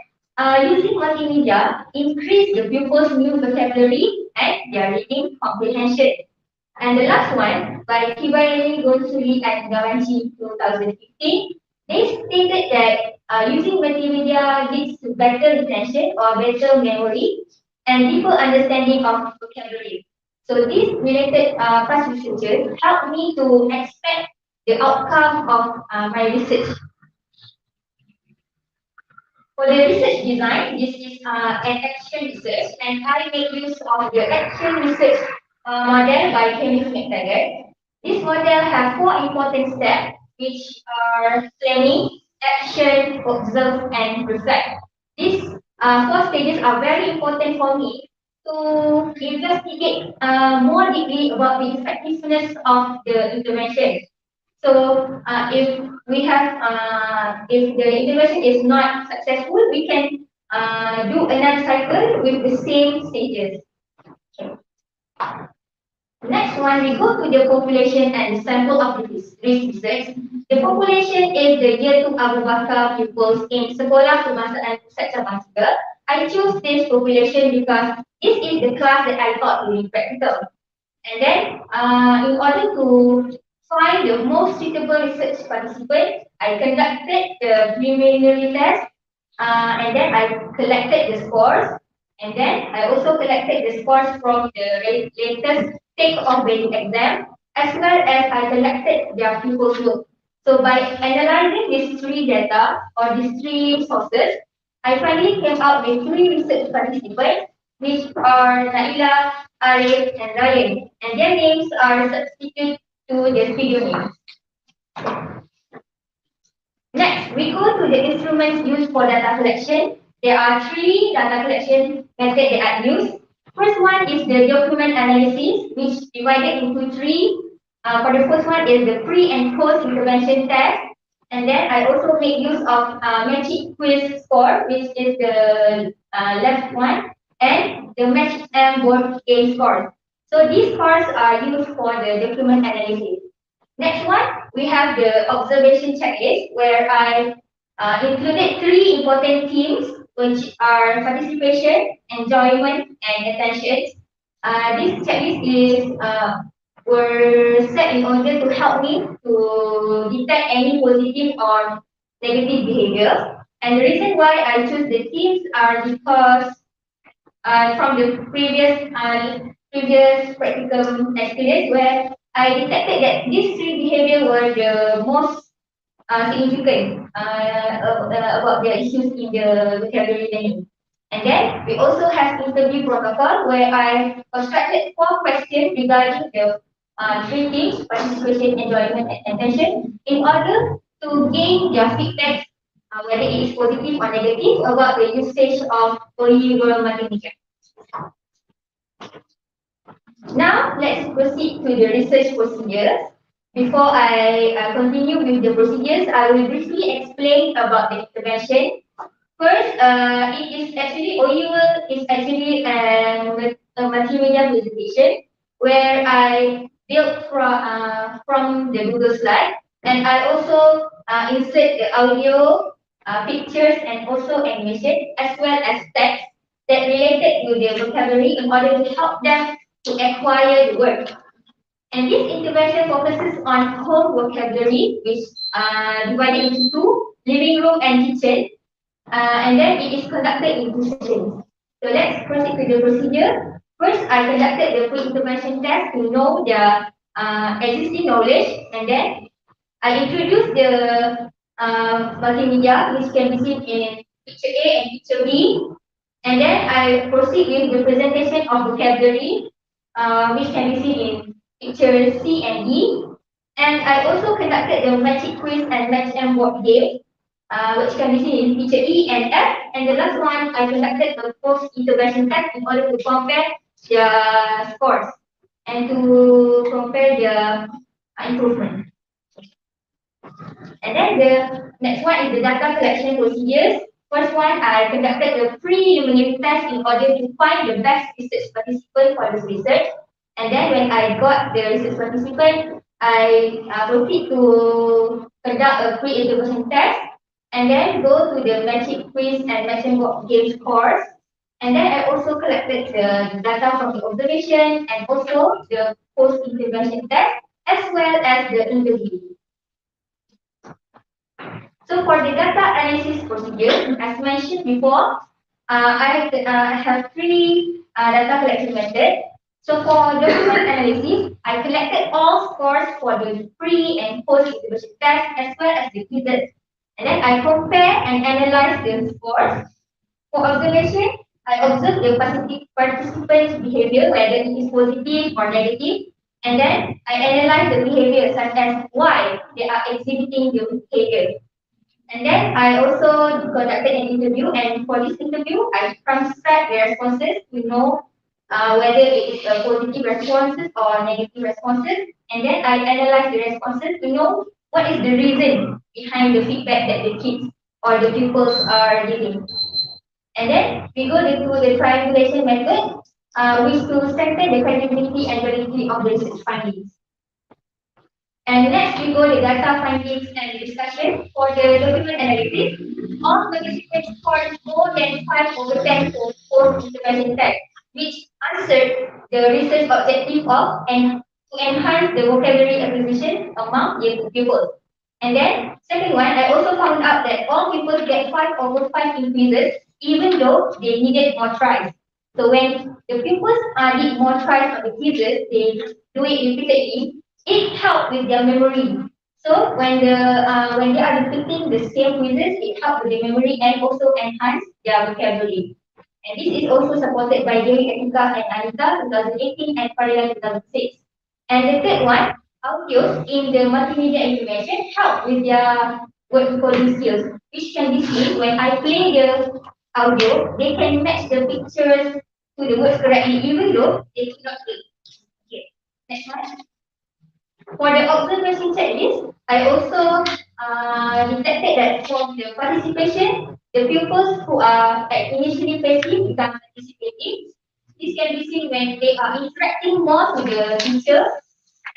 using multimedia increased the pupils' new vocabulary and their reading comprehension. And the last one, by Kibayani Gonsuri and Gawanchi 2015, they stated that using multimedia leads to better retention or better memory and deeper understanding of vocabulary. So these related past researches helped me to expect the outcome of my research. For the research design, this is an action research, and I make use of the action research model by Kenneth McTaggart. This model has four important steps, which are planning, action, observe, and reflect. These four stages are very important for me to investigate more deeply about the effectiveness of the intervention. So if the intervention is not successful, we can do another cycle with the same stages. Okay. Next one, we go to the population and sample of the risk research. The population is the year 2 Abu Bakar pupils in Sekolah Kebangsaan Pusat Cabang 3. I chose this population because this is the class that I thought would be practical. And then, in order to find the most suitable research participants, I conducted the preliminary test, and then I collected the scores, and then I also collected the scores from the latest take-off Bilik exam, as well as I collected their pupils' work. So by analyzing these three data or these three sources, I finally came out with three research participants, which are Naila, Arif, and Ryan, and their names are substituted to the studio names. Next, we go to the instruments used for data collection. There are three data collection methods that I use. First one is the document analysis, which divided into three. For the first one is the pre and post intervention test. And then I also make use of magic quiz score, which is the left one, and the match and board game scores. So these scores are used for the document analysis. Next one, we have the observation checklist, where I included three important themes, which are participation, enjoyment, and attention. This checklist is were set in order to help me to detect any positive or negative behavior. And the reason why I choose the themes are because from the previous practical experience, where I detected that these three behaviors were the most significant about the issues in the vocabulary learning. And then we also have interview protocol, where I constructed 4 questions regarding the three things: participation, enjoyment, and attention, in order to gain their feedback, whether it is positive or negative, about the usage of polygonal multimedia. Now, let's proceed to the research procedures. Before I continue with the procedures, I will briefly explain about the intervention. First, it is actually OUL is actually a multimedia presentation where I built from the Google slide, and I also insert the audio, pictures, and also animation, as well as text that related to the vocabulary in order to help them to acquire the word. And this intervention focuses on home vocabulary, which divided into two: living room and kitchen. And then it is conducted in 2 sessions. So let's proceed to the procedure. First, I conducted the pre-intervention test to know their existing knowledge, and then I introduced the multimedia, which can be seen in picture A and picture B. And then I proceed with the presentation of vocabulary, which can be seen in picture C and E. And I also conducted the magic quiz and match and board game, which can be seen in picture E and F. And the last one, I conducted a post-intervention test in order to compare their scores and to compare their improvement. And then the next one is the data collection procedures. First one, I conducted the preliminary test in order to find the best research participant for this research. And then when I got the research participant, I proceed to conduct a pre-intervention test and then go to the magic quiz and matching box games course. And then I also collected the data from the observation and also the post-intervention test as well as the interview. So for the data analysis procedure, as mentioned before, I have three data collection methods. So for document analysis, I collected all scores for the pre and post intervention test as well as the quizzes. And then I compare and analyze the scores. For observation, I observe the participants' behavior, whether it is positive or negative. And then I analyze the behavior such as why they are exhibiting the behavior. And then I also conducted an interview, and for this interview, I transcribed the responses to know whether it is positive responses or negative responses. And then I analyzed the responses to know what is the reason behind the feedback that the kids or the pupils are giving. And then we go into the triangulation method, which to strengthen the credibility and validity of the research findings. And next we go to data findings and discussion. For the document analysis, all participants scored more than 5 over 10 for post-intervention test, which answered the research objective of and to enhance the vocabulary acquisition among young pupils. And then, second one, I also found out that all pupils get 5 over 5 in quizzes, even though they needed more tries. So when the pupils did more tries on the quizzes, they do it repeatedly, it helped with their memory. So when they are repeating the same quizzes, it helped with their memory and also enhance their vocabulary. And this is also supported by Dewi Etika and Anita 2018 and Farila 2006. And the third one, audios in the multimedia information help with their word recording skills, which can be seen when I play the audio, they can match the pictures to the words correctly, even though they could not speak. Okay, next one. For the observation checklist, I also detected that from the participation, the pupils who are initially passive become participating. This can be seen when they are interacting more to the teacher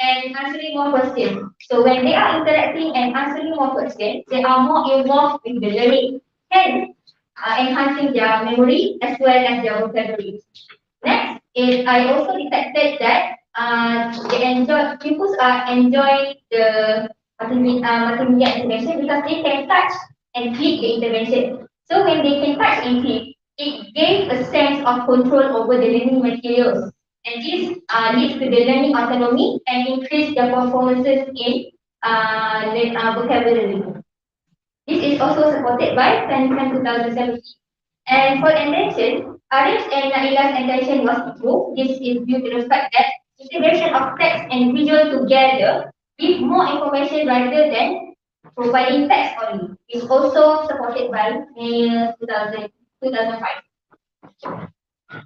and answering more questions. So when they are interacting and answering more questions, they are more involved with the learning, hence enhancing their memory as well as their vocabulary. Next is I also detected that pupils are enjoying the multimedia intervention because they can touch and click the intervention. So when they can touch and click, it gave a sense of control over the learning materials. And this leads to the learning autonomy and increase their performances in vocabulary. This is also supported by Pendidikan 2017. And for attention, Arif's and Naila's attention was improved. This is due to the fact that integration of text and visual together give more information rather than providing text only. It's also supported by May 2005.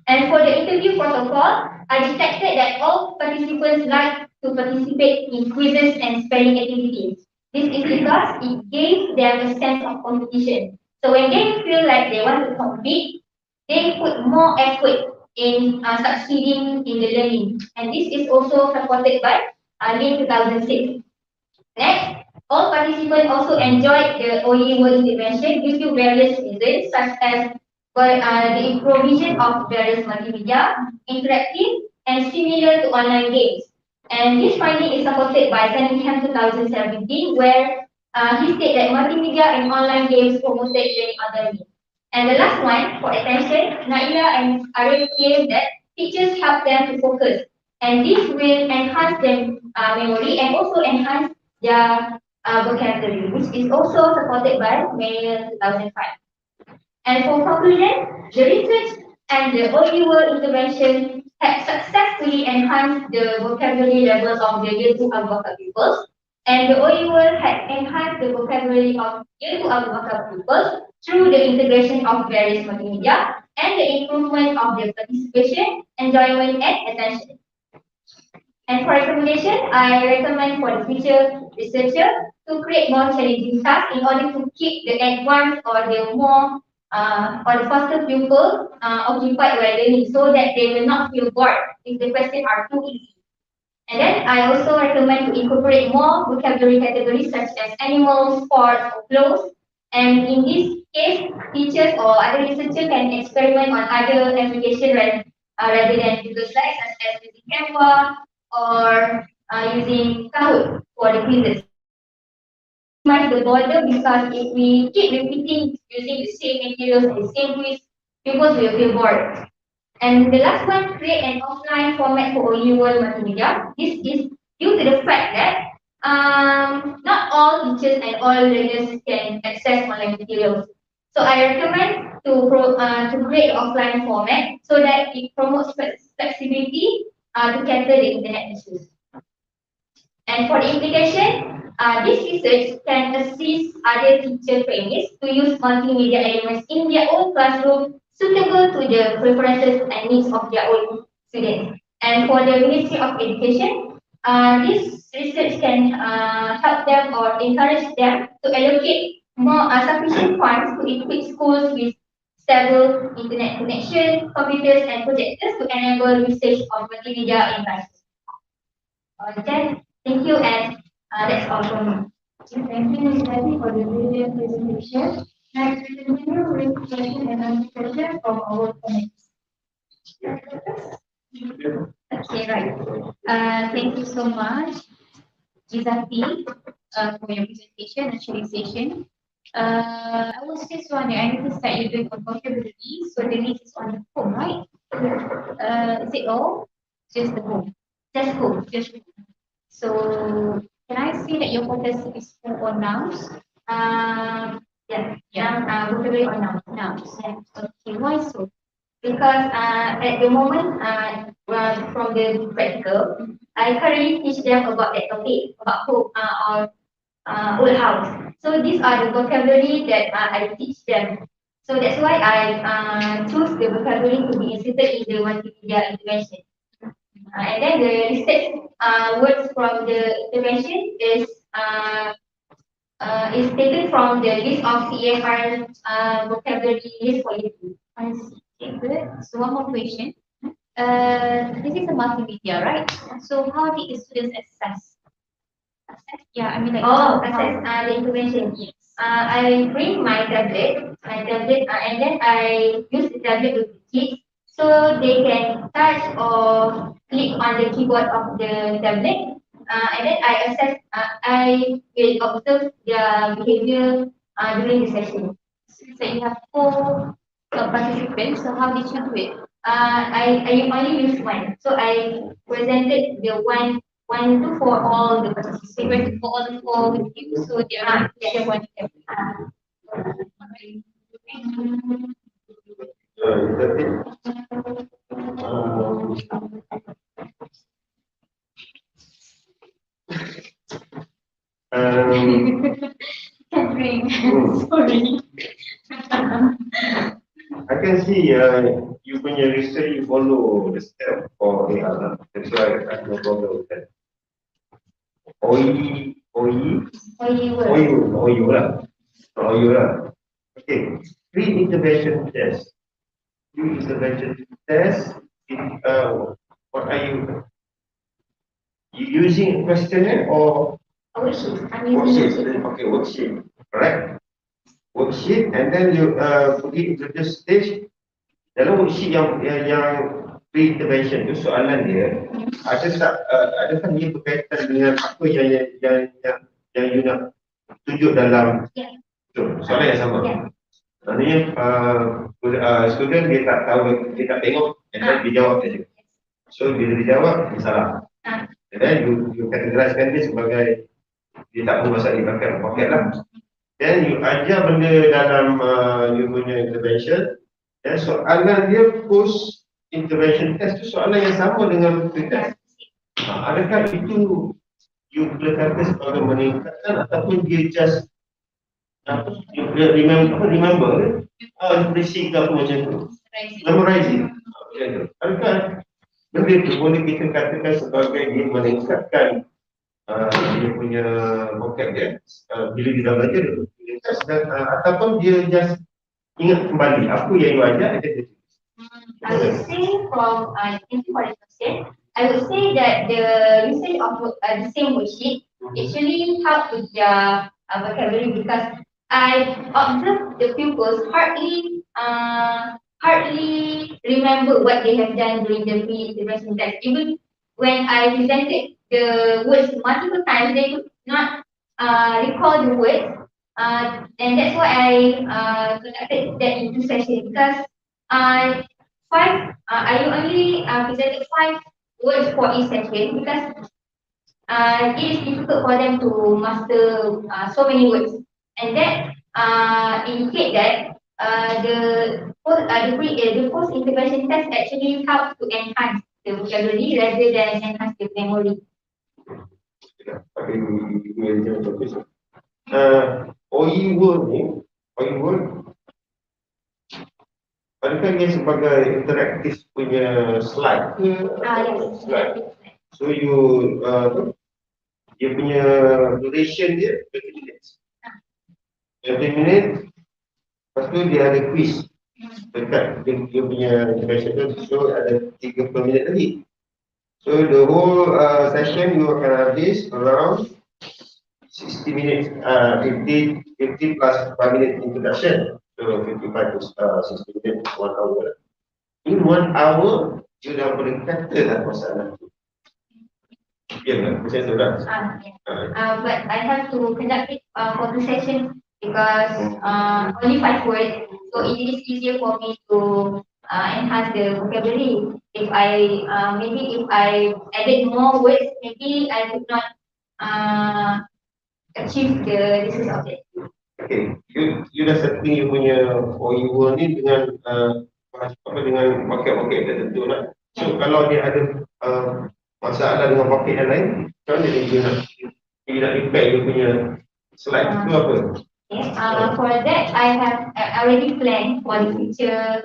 And for the interview protocol, I detected that all participants like to participate in quizzes and spelling activities. This is because it gave them a sense of competition. So when they feel like they want to compete, they put more effort in succeeding in the learning. And this is also supported by May 2006. Next, all participants also enjoyed the OE World intervention due to various reasons such as the provision of various multimedia, interactive, and similar to online games. And this finding is supported by Pendidikan 2017, where he stated that multimedia and online games promoted learning autonomy. And the last one, for attention, Naila and Arif claim that teachers help them to focus. And this will enhance their memory and also enhance their vocabulary, which is also supported by May 2005. And for conclusion, the research and the early world intervention have successfully enhanced the vocabulary levels of the year 2 Al-Bakar pupils, and the early world had enhanced the vocabulary of year 2 Al-Bakar pupils through the integration of various multimedia and the improvement of their participation, enjoyment, and attention. And for recommendation, I recommend for the future researcher to create more challenging tasks in order to keep the advanced or the more or the foster pupil occupied while learning so that they will not feel bored if the questions are too easy. And then I also recommend to incorporate more vocabulary categories such as animals, sports, or clothes. And in this case, teachers or other researchers can experiment on other applications rather than Google Slides, such as using Canva or using Kahoot for the quizzes. Much the border because if we keep repeating using the same materials and the same quiz, pupils will feel bored. And the last one, create an offline format for OUL multimedia. This is due to the fact that not all teachers and all learners can access online materials. So I recommend to create an offline format so that it promotes flexibility to cater the internet issues. And for the implication, this research can assist other teacher trainees to use multimedia elements in their own classroom suitable to the preferences and needs of their own students. And for the Ministry of Education, this research can help them or encourage them to allocate more sufficient funds to equip schools with stable internet connection, computers, and projectors to enable usage of multimedia in classrooms. Then, thank you, and that's all from me. Thank you, Ms. Debbie, for the brilliant presentation. Next, we continue with question and answer session from our colleagues. Okay, right. Thank you so much, Izati, for your presentation and sharing session. I was just wondering, I noticed that you're doing on vocabulary, so the list is on the home, right? Is it all? Just the home. Just home. Just home. So can I see that your focus is more on nouns? Vocabulary or nouns. Nouns. Okay, why so? Because at the moment, from the practical, I currently teach them about that topic, about home or old house. So these are the vocabulary that I teach them. So that's why I choose the vocabulary to be inserted in the multimedia intervention. And then the listed words from the intervention is taken from the list of CAR vocabulary list for you. I see. Okay, good. So one more question. This is a multimedia, right? So how did the students access? Yeah, I mean like Access the information. Yes. I bring my tablet, and then I use the tablet with the kids so they can touch or click on the keyboard of the tablet. And then I will observe their behavior during the session. So you have four participants. So how did you do it? I only use one. So I presented the one for all the participants. So you went for all the four with you. So they are going to share one. Sorry. I can see you punya research, you follow the step for AR. That's why I have no problem with that. OU lah. Okay, pre-intervention test. Pre-intervention test, what are you? You using a questionnaire or Worksheet. I'm using worksheet? Okay, worksheet. Correct. Worksheet, and then you pergi into the stage. Dalam worksheet yang pre-intervention tu soalan dia adakah dia berkaitan dengan apa yang you nak tunjuk dalam soalan yang sama. Maknanya student dia tak tahu, dia tak tengok, and then dia jawab saja. So bila dia jawab, dia salah. And then you categorizekan dia sebagai dia tak tahu pasal dia pakai lah. Then you ajar benda dalam you punya intervention. Dan soalan dia post intervention test tu soalan yang sama dengan pre-test. Adakah itu you boleh kata sebagai meningkatkan ataupun dia just remember basic ke apa macam tu, memorizing. Adakah benda tu boleh kita katakan sebagai dia meningkatkan dia punya vocab dia bila dia dah belajar dia test, dan ataupun dia just ingat kembali apa yang you ajar dan dia tulis. I would say from thank you for the question. I would say that the usage of the same worksheet actually help with their vocabulary because I observed the pupils hardly remember what they have done during the present test. Even when I presented the words multiple times, they could not recall the words. And that's why I conducted that in two sessions because uh, I only presented 5 words for each session because it is difficult for them to master so many words. And that indicate that the post intervention test actually help to enhance the vocabulary rather than enhance the memory. Tapi you jangan fokus. OE World ni, OE World adakah dia sebagai interaktif punya slide ke? Yes. Slide. So you dia punya duration dia 20 minutes. 20 minit. Lepas tu dia ada quiz dekat dia punya intervention tu, so ada 30 minit lagi. So the whole session you akan habis around 60 minutes, 50 plus 5 minutes introduction. So 55 to 60 minutes, 1 hour. In 1 hour, you dah boleh kata tak masalah tu. Ya kan? Macam tu lah. But I have to conduct it for the session because only 5 words, so it is easier for me to enhance the vocabulary. If I added more words, maybe I would not achieve this objective. Okay, you dah setting you punya OE ni dengan dengan paket-paket tertentu lah. So kalau dia ada masalah dengan paket yang lain, macam mana dia nak repair you punya slide tu apa? For that, I have already planned for the future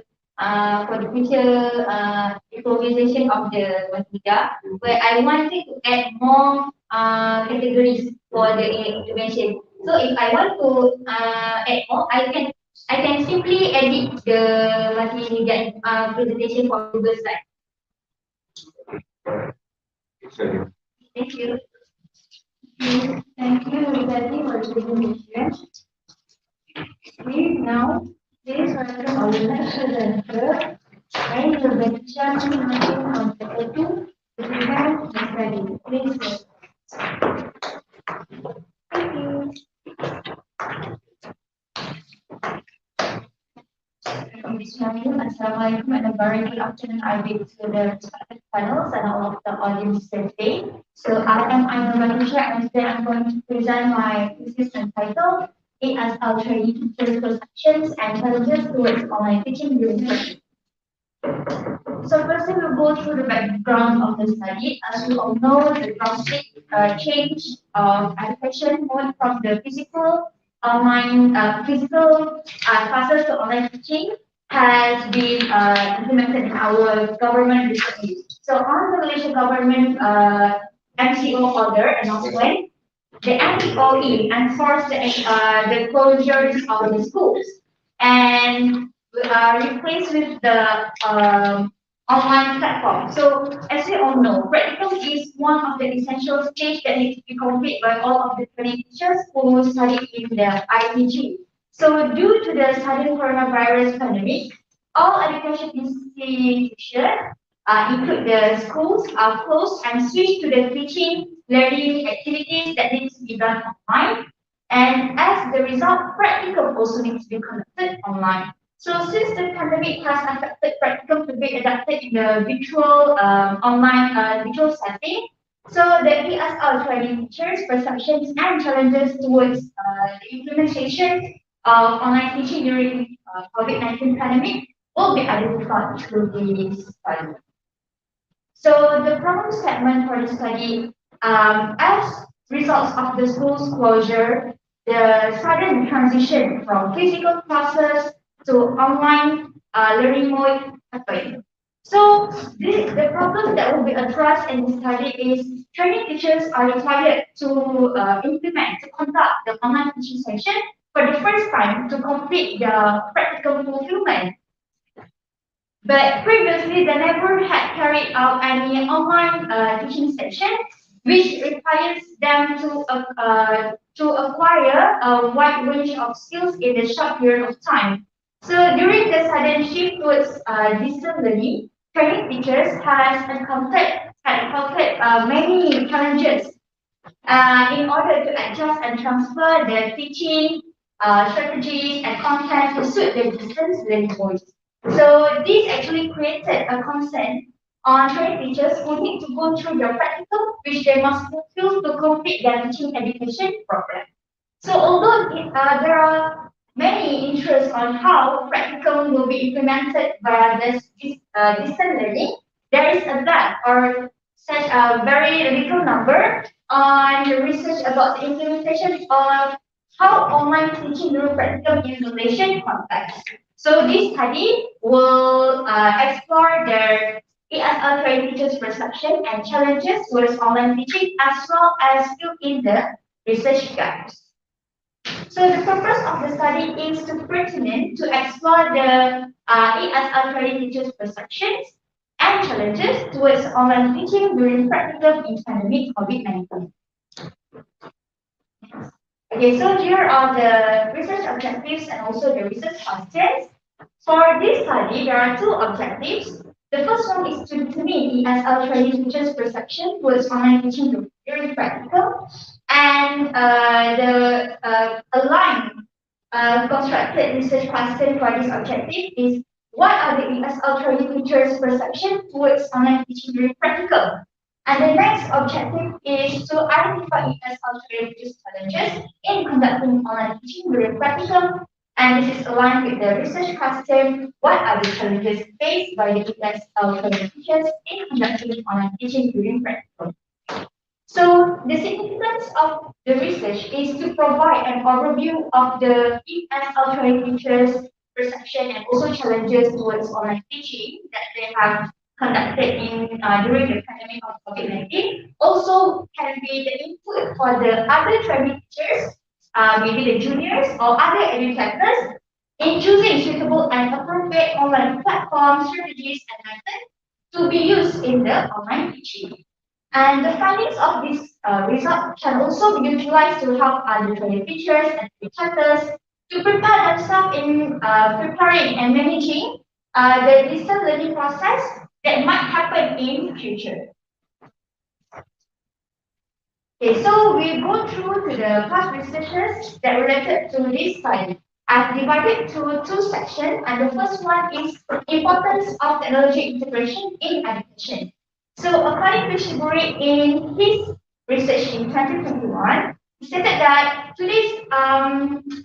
improvisation of the media, where I wanted to add more categories for the intervention. So if I want to add more, I can simply edit the multimedia presentation for Google Slide. Thank you. Thank you, everybody, for the presentation. We now please welcome our next presenter, and the lecture on chapter 2, the Sidang Selari. Please. Thank you. Assalamualaikum and a very good afternoon. I bid to the respected panels and all of the audience today. So I am Ranisha, and today I'm going to present my thesis entitled ESL Training Teachers Perceptions and Challenges Towards Online Teaching during COVID. So first we'll go through the background of the study. As you all know, the drastic change of education moved from the physical classes to online teaching has been implemented in our government recently. So on the Malaysian government MCO order announcement, the MCOE enforced the closures of the schools and replaced with the online platform. So as we all know, practical is one of the essential stages that needs to be completed by all of the training teachers who study in the ITG. So due to the sudden coronavirus pandemic, all education institutions, include the schools, are closed and switched to the teaching, learning activities that need to be done online. And as the result, practical also needs to be conducted online. So since the pandemic has affected practicum to be adapted in the virtual virtual setting, so the ESL training teachers perceptions and challenges towards the implementation of online teaching during COVID-19 pandemic will be identified through this study. So the problem statement for the study, as results of the school's closure, the sudden transition from physical classes to online learning mode happened. So the problem that will be addressed in the study is training teachers are required to conduct the online teaching session, for the first time to complete the practical fulfillment. But previously, they never had carried out any online teaching session, which requires them to acquire a wide range of skills in a short period of time. So during the sudden shift towards distance learning, training teachers had encountered many challenges in order to adjust and transfer their teaching strategies and content to suit the distance learning voice. So this actually created a concern on training teachers who need to go through the practical, which they must fulfill to complete their teaching education program. So although there are many interests on how practical will be implemented via this distance learning, there is a gap or such a very little number on the research about the implementation of how online teaching through practical installation context. So this study will explore the ESL training teachers' perception and challenges towards online teaching as well as fill in the research gaps. So the purpose of the study is to pertinent to explore the ESL training teachers' perceptions and challenges towards online teaching during practical in pandemic COVID-19. Okay, so here are the research objectives and also the research questions. For this study, there are two objectives. The first one is to determine ESL training teachers' perception towards online teaching during practical, and the aligned constructed research question for this objective is what are the ESL training teachers' perception towards online teaching during practical? And the next objective is to identify ESL training teachers' challenges in conducting online teaching during practical. And this is aligned with the research question, what are the challenges faced by the ESL training teachers in conducting online teaching during practical? So the significance of the research is to provide an overview of the ESL training teachers' perception and also challenges towards online teaching that they have conducted in during the pandemic of COVID-19. Also can be the input for the other training teachers, maybe the juniors or other educators, in choosing suitable and appropriate online platforms, strategies, and methods to be used in the online teaching. And the findings of this result can also be utilized to help other training teachers and educators to prepare themselves in preparing and managing the distance learning process that might happen in the future. Okay, so we go through to the past researches that related to this study. I've divided to two sections, and the first one is importance of technology integration in education. So according to Shiburi in his research in 2021, he stated that today's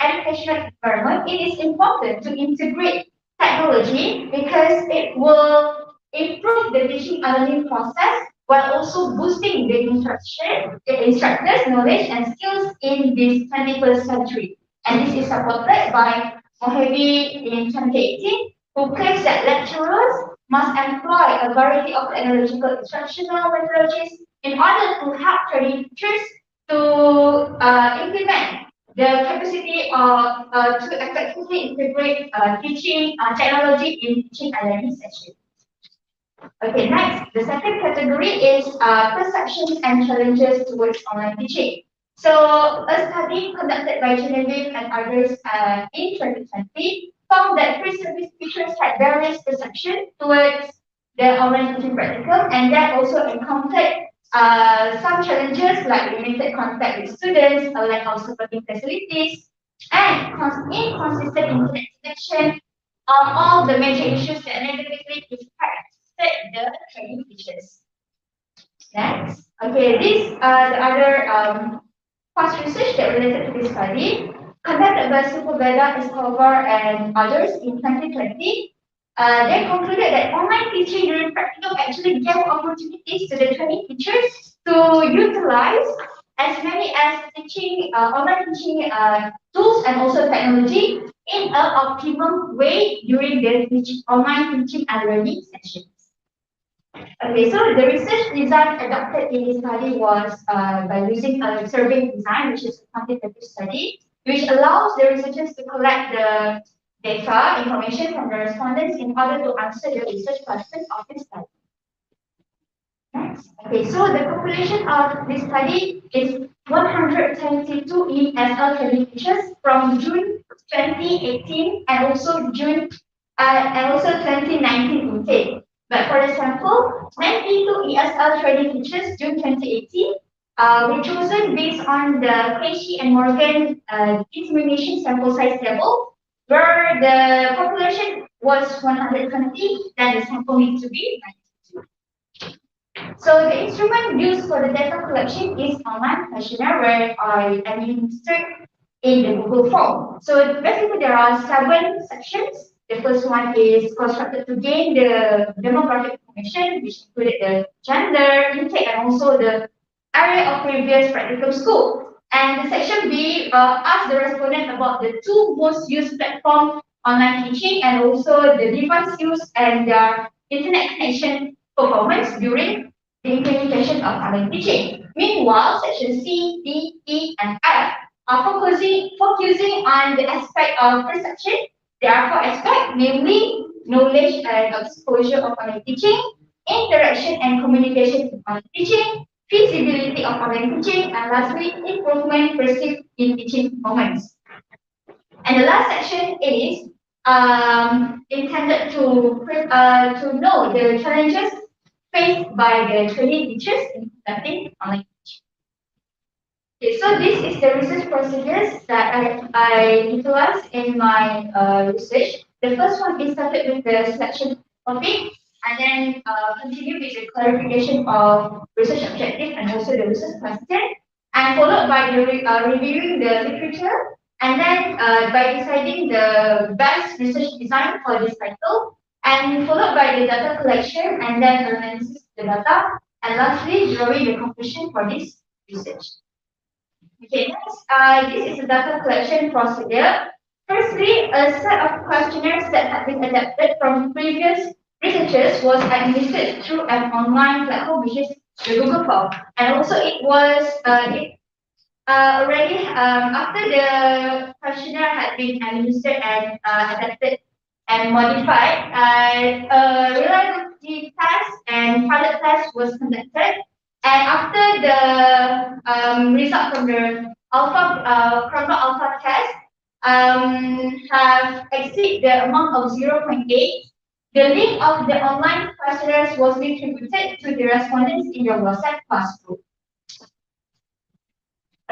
educational environment, it is important to integrate technology because it will improve the teaching and learning process while also boosting the instructors' knowledge and skills in this 21st century. And this is supported by Mohebi in 2018, who claims that lecturers must employ a variety of technological instructional methodologies in order to help training teachers to implement the capacity of to effectively integrate teaching technology in teaching and learning sessions. Okay, next, the second category is perceptions and challenges towards online teaching. So, a study conducted by Genevieve and others in 2020 found that pre-service teachers had various perceptions towards the online teaching practical, and that also encountered some challenges like limited contact with students, a lack of supporting facilities, and inconsistent internet connection are all the major issues that negatively impacted the training teachers. Next, okay, these are the other past research that related to this study, conducted by Supoveda, Escobar, and others in 2020. They concluded that online teaching during practical actually gave opportunities to the training teachers to utilize as many as online teaching tools and also technology in an optimum way during the online teaching and learning sessions. Okay, so the research design adopted in this study was by using a survey design, which is a quantitative study. which allows the researchers to collect the data, information from the respondents in order to answer the research questions of the study. Next. Okay, so the population of this study is 122 ESL training teachers from June 2018 and also 2019 intake. But for the sample, 92 ESL training teachers June 2018 were chosen based on the Cauchy and Morgan determination sample size table, where the population was 120, then the sample needs to be 92. So the instrument used for the data collection is online questionnaire where I administered in the Google form. So basically there are 7 sections. The first one is constructed to gain the demographic information, which included the gender, intake, and also the area of previous practicum school. And the section B asked the respondent about the 2 most used platform online teaching and also the device used and their internet connection performance during the implementation of online teaching. Meanwhile, section C, D, E, and F are focusing on the aspect of perception. There are 4 aspects, namely knowledge and exposure of online teaching, interaction and communication in online teaching, feasibility of online teaching, and lastly, improvement perceived in teaching performance. And the last section is intended to know the challenges faced by the training teachers in conducting online teaching. Okay, so this is the research procedures that I utilized in my research. The first one is started with the selection topic, and then continue with the clarification of research objective and also the research question, and followed by the reviewing the literature, and then by deciding the best research design for this title, and followed by the data collection, and then analysis of the data, and lastly drawing the conclusion for this research. Okay, next, this is the data collection procedure. Firstly, a set of questionnaires that have been adapted from previous researchers was administered through an online platform, which is the Google Form. And also it was already after the questionnaire had been administered and adapted and modified, reliability test and pilot test was conducted. And after the result from the Chroma alpha test have exceeded the amount of 0.8, the link of the online questionnaires was distributed to the respondents in the WhatsApp class group.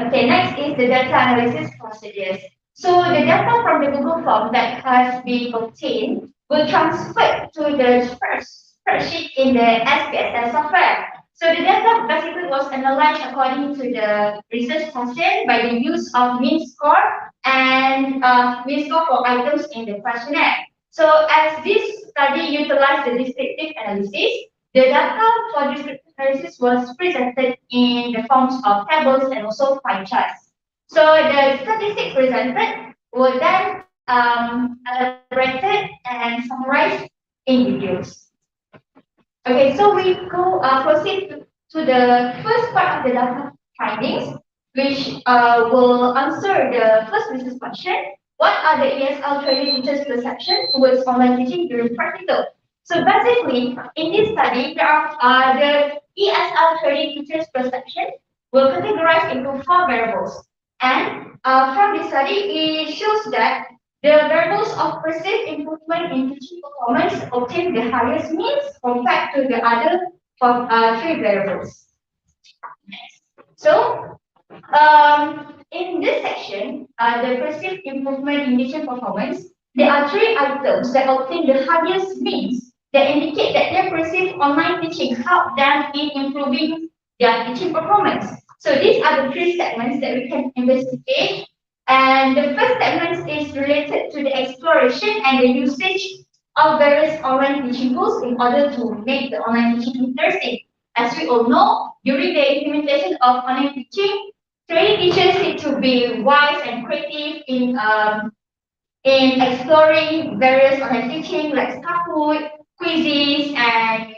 Okay, next is the data analysis procedures. So the data from the Google form that has been obtained will transfer to the spreadsheet in the SPSS software. So the data basically was analyzed according to the research question by the use of mean score and mean score for items in the questionnaire. So as this study utilized the descriptive analysis, the data for descriptive analysis was presented in the forms of tables and also pie charts. So the statistics presented were then elaborated and summarized in videos. Okay, so we go proceed to the first part of the data findings, which will answer the first business question. What are the ESL training teachers' perception towards online teaching during practical? So basically, in this study, there are the ESL training teachers' perception will categorize into 4 variables. And from this study, it shows that the variables of perceived improvement in teaching performance obtain the highest means compared to the other 3 variables. Next. So, in this section, the perceived improvement in teaching performance, there are 3 items that obtain the highest means that indicate that their perceived online teaching helped them in improving their teaching performance. So these are the 3 segments that we can investigate. And the first segment is related to the exploration and the usage of various online teaching tools in order to make the online teaching interesting. As we all know, during the implementation of online teaching, training teachers need to be wise and creative in exploring various online teaching like Kahoot, quizzes, and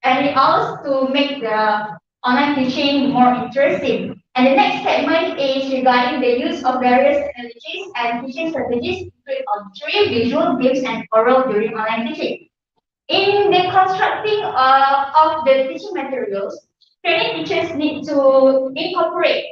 anything else to make the online teaching more interesting. And the next segment is regarding the use of various technologies and teaching strategies, including auditory, visual, games, and oral during online teaching. In the constructing of the teaching materials, training teachers need to incorporate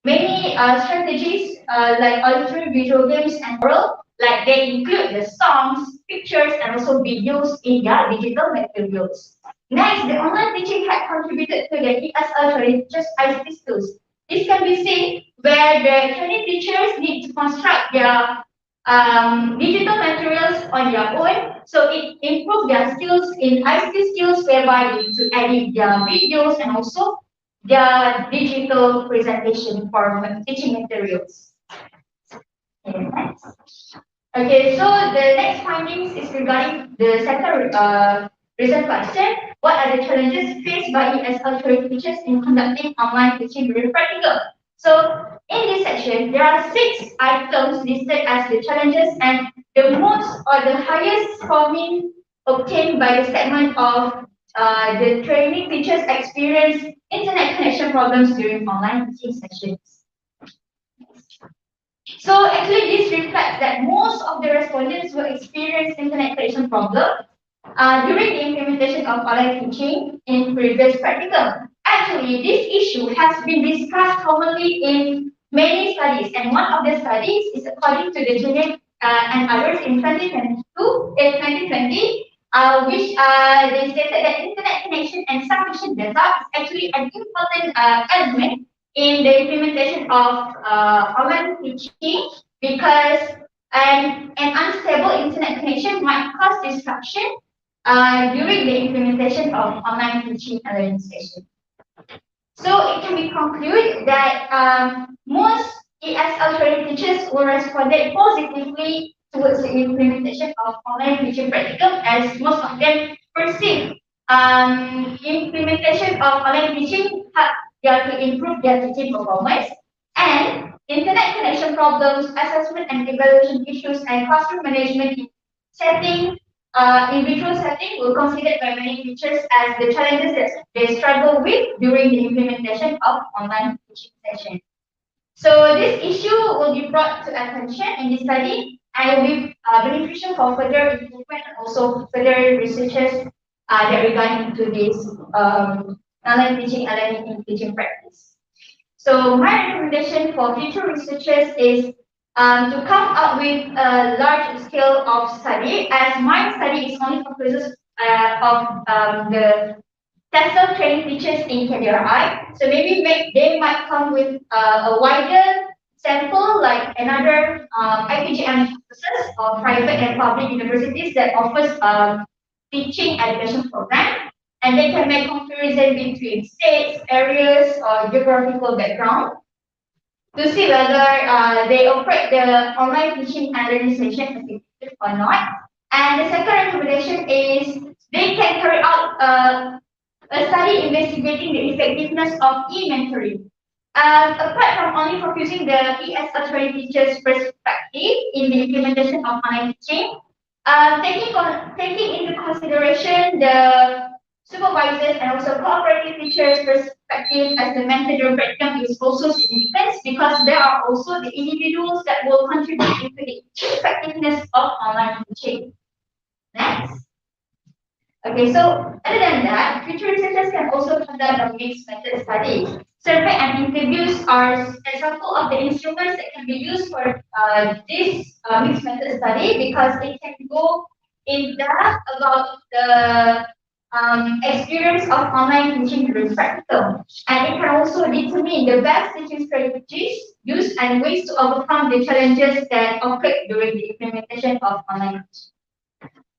many strategies like auditory, visual, games, and oral, like they include the songs, pictures, and also videos in their digital materials. Next, the online teaching had contributed to the ESL training teachers ICT skills. This can be seen where the training teachers need to construct their digital materials on their own, so it improves their skills in ICT skills, whereby they need to edit their videos and also their digital presentation for teaching materials. Okay, next. Okay, so the next findings is regarding the second recent question. What are the challenges faced by ESL training teachers in conducting online teaching during practical? So in this section, there are 6 items listed as the challenges, and the most or the highest scoring obtained by the segment of the training teachers experience internet connection problems during online teaching sessions. So actually this reflects that most of the respondents will experience internet connection problem during the implementation of online teaching in previous practical. Actually, this issue has been discussed commonly in many studies, and one of the studies is according to the Tajuk and others in 2020, which they stated that internet connection and sufficient data is actually an important element in the implementation of online teaching, because an unstable internet connection might cause disruption during the implementation of online teaching and learning session. So it can be concluded that most ESL training teachers will respond positively towards the implementation of online teaching practical, as most of them perceive implementation of online teaching to improve their teaching performance, and internet connection problems, assessment and evaluation issues, and classroom management in virtual setting were considered by many teachers as the challenges that they struggle with during the implementation of online teaching session. So this issue will be brought to attention in this study and will be beneficial for further improvement and also further researches that regarding to this online teaching and learning teaching practice. So my recommendation for future researchers is to come up with a large scale of study, as my study is only comprises of the TESOL training teachers in KDRI. So maybe they might come with a wider sample, like another IPGM campuses or private and public universities that offers teaching education program, and they can make comparison between states, areas, or geographical background to see whether they operate the online teaching and learning session effective or not. And the second recommendation is they can carry out a study investigating the effectiveness of e-mentoring. Apart from only focusing the ESL training teachers' perspective in the implementation of online teaching, taking into consideration the supervisors and also cooperative teachers' perspective as the mentor practicum is also significant, because there are also the individuals that will contribute to the effectiveness of online teaching. Next. Okay, so other than that, future researchers can also conduct a mixed method study. Survey and interviews are example of the instruments that can be used for this mixed method study, because it can go in depth about the experience of online teaching during practical, and it can also determine the best teaching strategies used and ways to overcome the challenges that occur during the implementation of online teaching.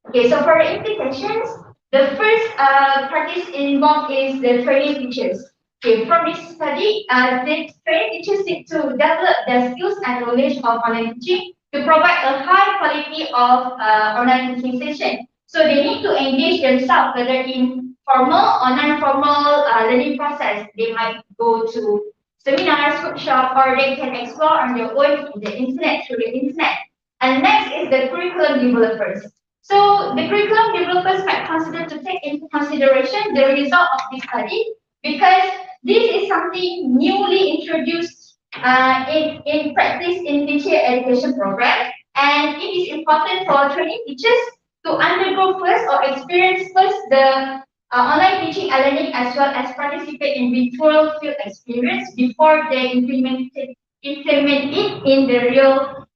Okay, so for implications, the first practice involved is the training teachers. Okay, from this study, the training teachers need to develop their skills and knowledge of online teaching to provide a high quality of online teaching session. So they need to engage themselves, whether in formal or non-formal learning process. They might go to seminars, workshops, or they can explore on their own in the internet, through the internet. And next is the curriculum developers. So the curriculum developers might consider to take into consideration the result of this study, because this is something newly introduced in practice in teacher education program, and it is important for training teachers to undergo first or experience first the online teaching and learning as well as participate in virtual field experience before they implement it in the real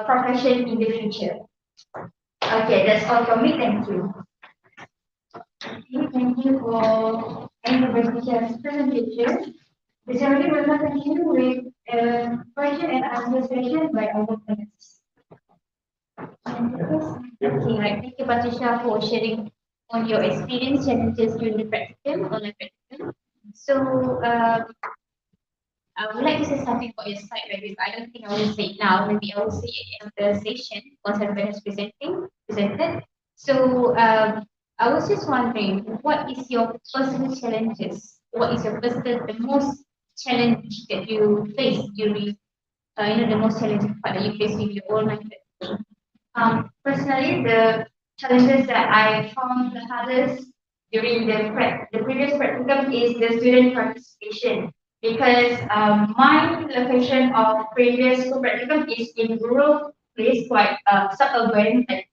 profession in the future. Okay, that's all from me. Thank you. Thank you for Teacher's presentation. The ceremony will now continue with a question and answer session by our panelists. Okay, right. Thank you, Patricia, for sharing on your experience, challenges during the practicum, online practicum. So, I would like to say something about your side, right? Because I don't think I will say it now. Maybe I will say it at the end of the session once everyone has presented. So, I was just wondering, what is your personal challenges? What is your personal, the most challenge that you face during, the most challenging part that you face with your online practicum? Personally, the challenges that I found the hardest during the previous practicum is the student participation, because my location of previous school practicum is in rural place, quite suburban, like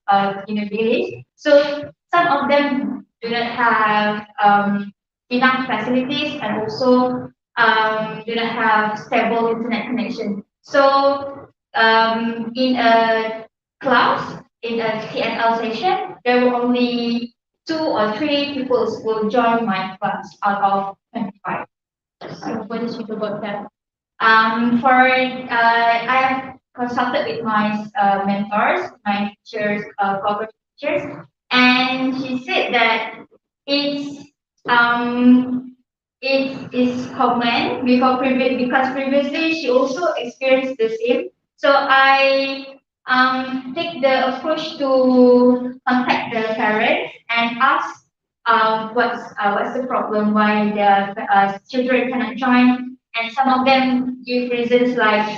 in a village. So some of them do not have enough facilities, and also do not have stable internet connection. So in a class, in a TNL session, there were only 2 or 3 people who will join my class out of 25. So, what is it about that? I have consulted with my mentors, my teachers, corporate teachers, and she said that it's it is common because previously she also experienced the same. So I take the approach to contact the parents and ask what's the problem, why the children cannot join, and some of them give reasons like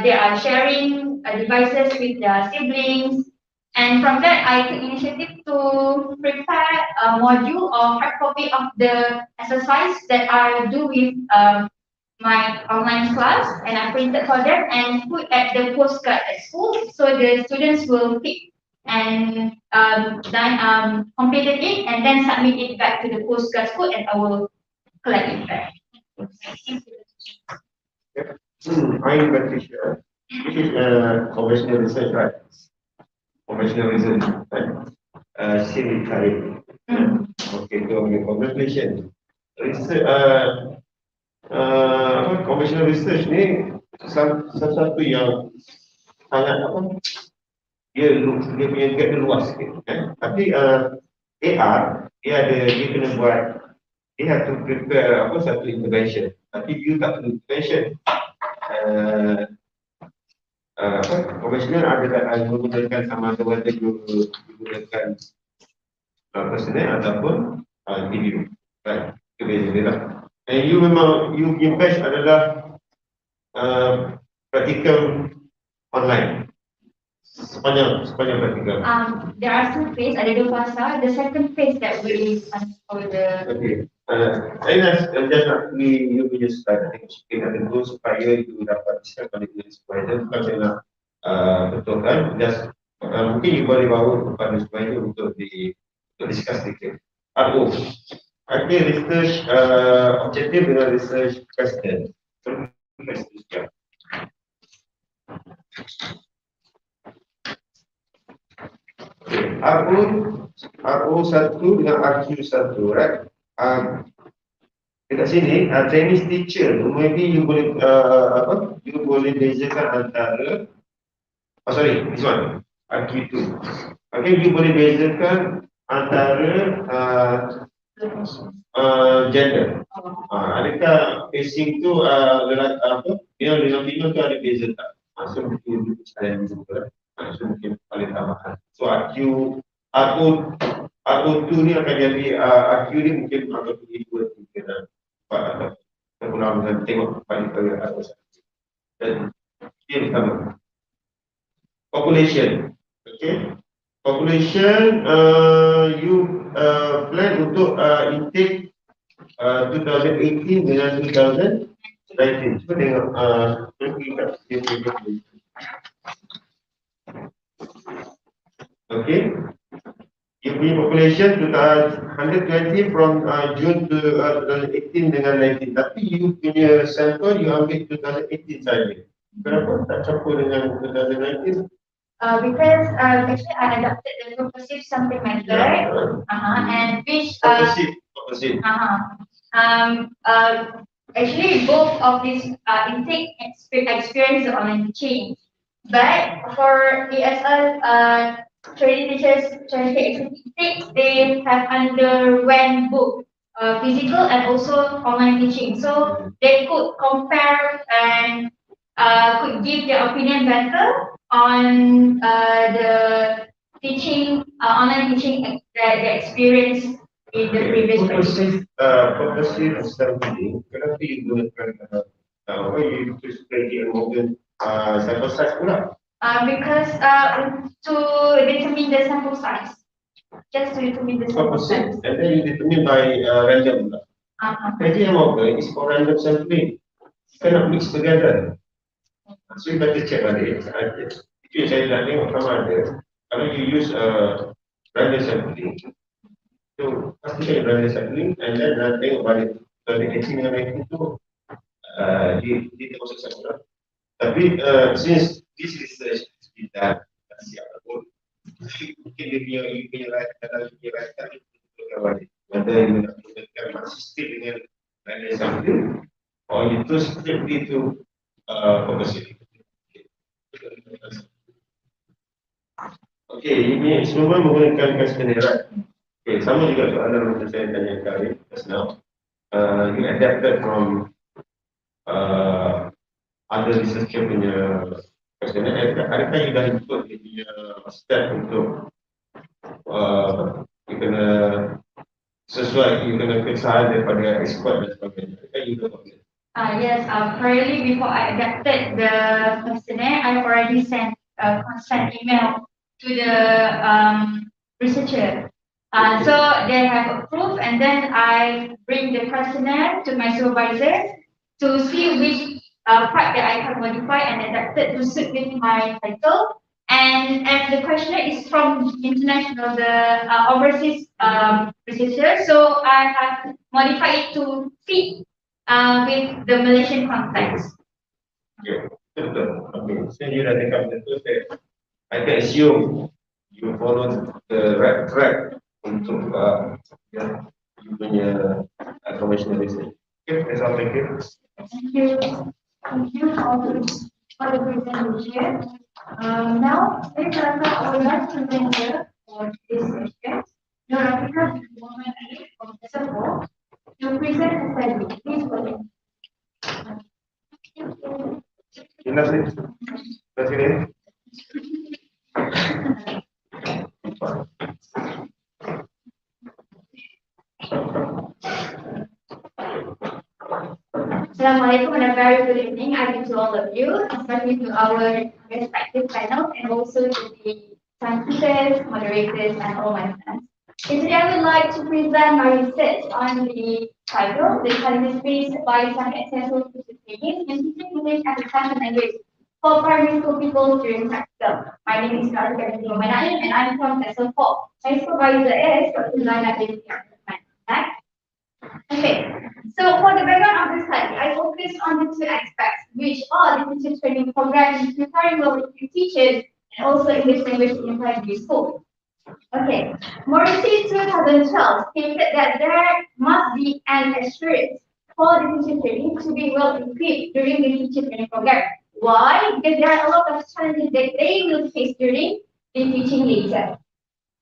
they are sharing devices with their siblings. And from that, I took initiative to prepare a module or hard copy of the exercise that I do with my online class, and I printed for them and put at the postcard at school, so the students will pick and completed it and then submit it back to the postcard school, and I will collect it back. I'm Patricia. This is conventional research, right? Conventional research, right? Sidang Selari. Okay, so congratulations. Research, conventional research ni satu yang sangat dia punya gap dia luas sikit, kan? Tapi AR dia kena buat, dia have to prepare satu intervention. Tapi you tak perlu intervention. Konvensional adalah menggunakan sama ada whether you menggunakan personal ataupun video, right? Itu beza dia lah. And you punya batch adalah practical online sepanjang practical. There are 2 phases, ada 2 fasa. The second phase that we for the Saya nak you punya slide, tengok sikit nak tentu supaya you dapat share pada dia supervisor. Bukan saya nak betulkan, just mungkin you boleh bawa kepada supervisor untuk discuss sedikit. Artinya research objektif dengan research question. RO1 dengan RQ1, right? Dekat sini Chinese teacher, maybe you boleh you boleh bezakan antara this one RQ2. Okay, you boleh bezakan antara gender. Adakah facing tu yang female tu ada beza tak? So mungkin challenge juga. So mungkin paling tambahan. So RO2 ni akan jadi RQ ni mungkin akan pergi 2, 3 dan 4 atau kurang dengan tengok paling ke RO1. Dan dia pertama population. Okay, population you plan untuk intake 2018 dengan 2019. Cuba tengok okay. You punya population 120 from June to 2018 dengan 19. Tapi you punya sampel you ambil 2018 saja. Kenapa tak campur dengan 2019? Because actually I adopted the purposive sampling method, and which Purposive. actually both of these intake experience online change. But for ESL training teachers training intake, they have underwent both physical and also online teaching, so they could compare and could give their opinion better on the teaching, online teaching, the experience in the previous Purposive sampling, kenapa you gunakan you use Pendidikan Morgan sample size pula? Because to determine the sample size, just to determine the sample size. And then you determine by random pula. Pendidikan Morgan is for random sampling. You cannot mix together. So you better check balik. Itu yang saya nak tengok sama ada. Kalau you use random sampling, so pastikan random sampling, and then tengok balik. Kalau dia catching dengan itu dia termasuk sampel. Tapi since this research kita siap pun, mungkin dia punya rata balik. Whether you nak gunakan masih still dengan random sampling, or you terus strictly to purposive. Okay, ini semua menggunakan questionnaire. Okay, sama juga soalan yang saya tanya kali just now. You adapted from other researcher punya questionnaire. Adakah you dah ikut dia punya step untuk you kena sesuai, you kena kesahan daripada expert dan sebagainya? Adakah you dah ikut? Yes, currently before I adapted the questionnaire, I already sent a consent email to the researcher. So they have approved, and then I bring the questionnaire to my supervisor to see which part that I can modify and adapt it to suit with my title. And as the questionnaire is from international, the overseas researcher, so I have modified it to fit with the Malaysian context. Okay, betul. Okay, so you dah cakap betul. I can assume you follow the right track untuk you punya information research. Okay, that's all. Thank you. Thank you. Thank you for the presentation. Now, let's start our last presenter for this session. Norafika Muhammad Ali from Singapore to present a study. Please go ahead. Terima kasih. Assalamualaikum and a very good evening. I greet to all of you, especially to our respective panels and also to the scientists, moderators, and all my friends. Today I would like to present my research on the title, the chemistry by some accessible training and teaching English as a second language for primary school people during practical. My name is Narika Binti and I'm from Lesson 4. My supervisor is Dr. Zainab Binti. Okay, so for the background of the study, I focused on the two aspects, which are the teacher training program preparing level teachers and also English language in primary school. Okay, Morrissey 2012 stated that there must be an assurance for the teacher training to be well equipped during the teacher training program. Why? Because there are a lot of challenges that they will face during the teaching later.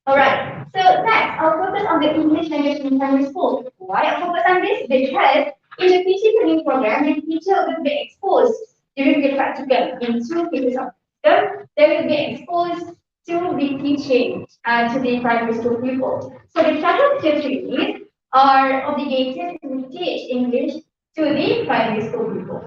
Alright, so next I'll focus on the English language in primary school. Why I'll focus on this? Because in the teacher training program, the teacher will be exposed during the practical in 2 phases of system. They will be exposed to the teaching to the primary school people. So the Tajuk trainees are obligated to teach English to the primary school people.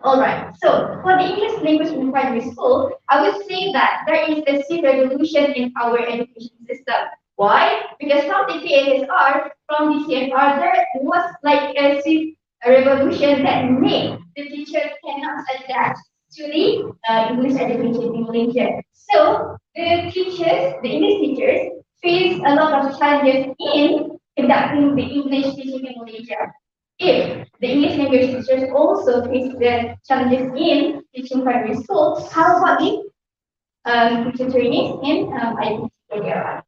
Alright, so for the English language in primary school, I would say that there is a sea revolution in our education system. Why? Because from the PASR, from the CFR, there was like a revolution that made the teacher cannot adapt to the English education in Malaysia. So the teachers, the English teachers, face a lot of challenges in conducting the English teaching in Malaysia. If the English language teachers also face the challenges in teaching primary school, how about the teacher trainees in IPT area?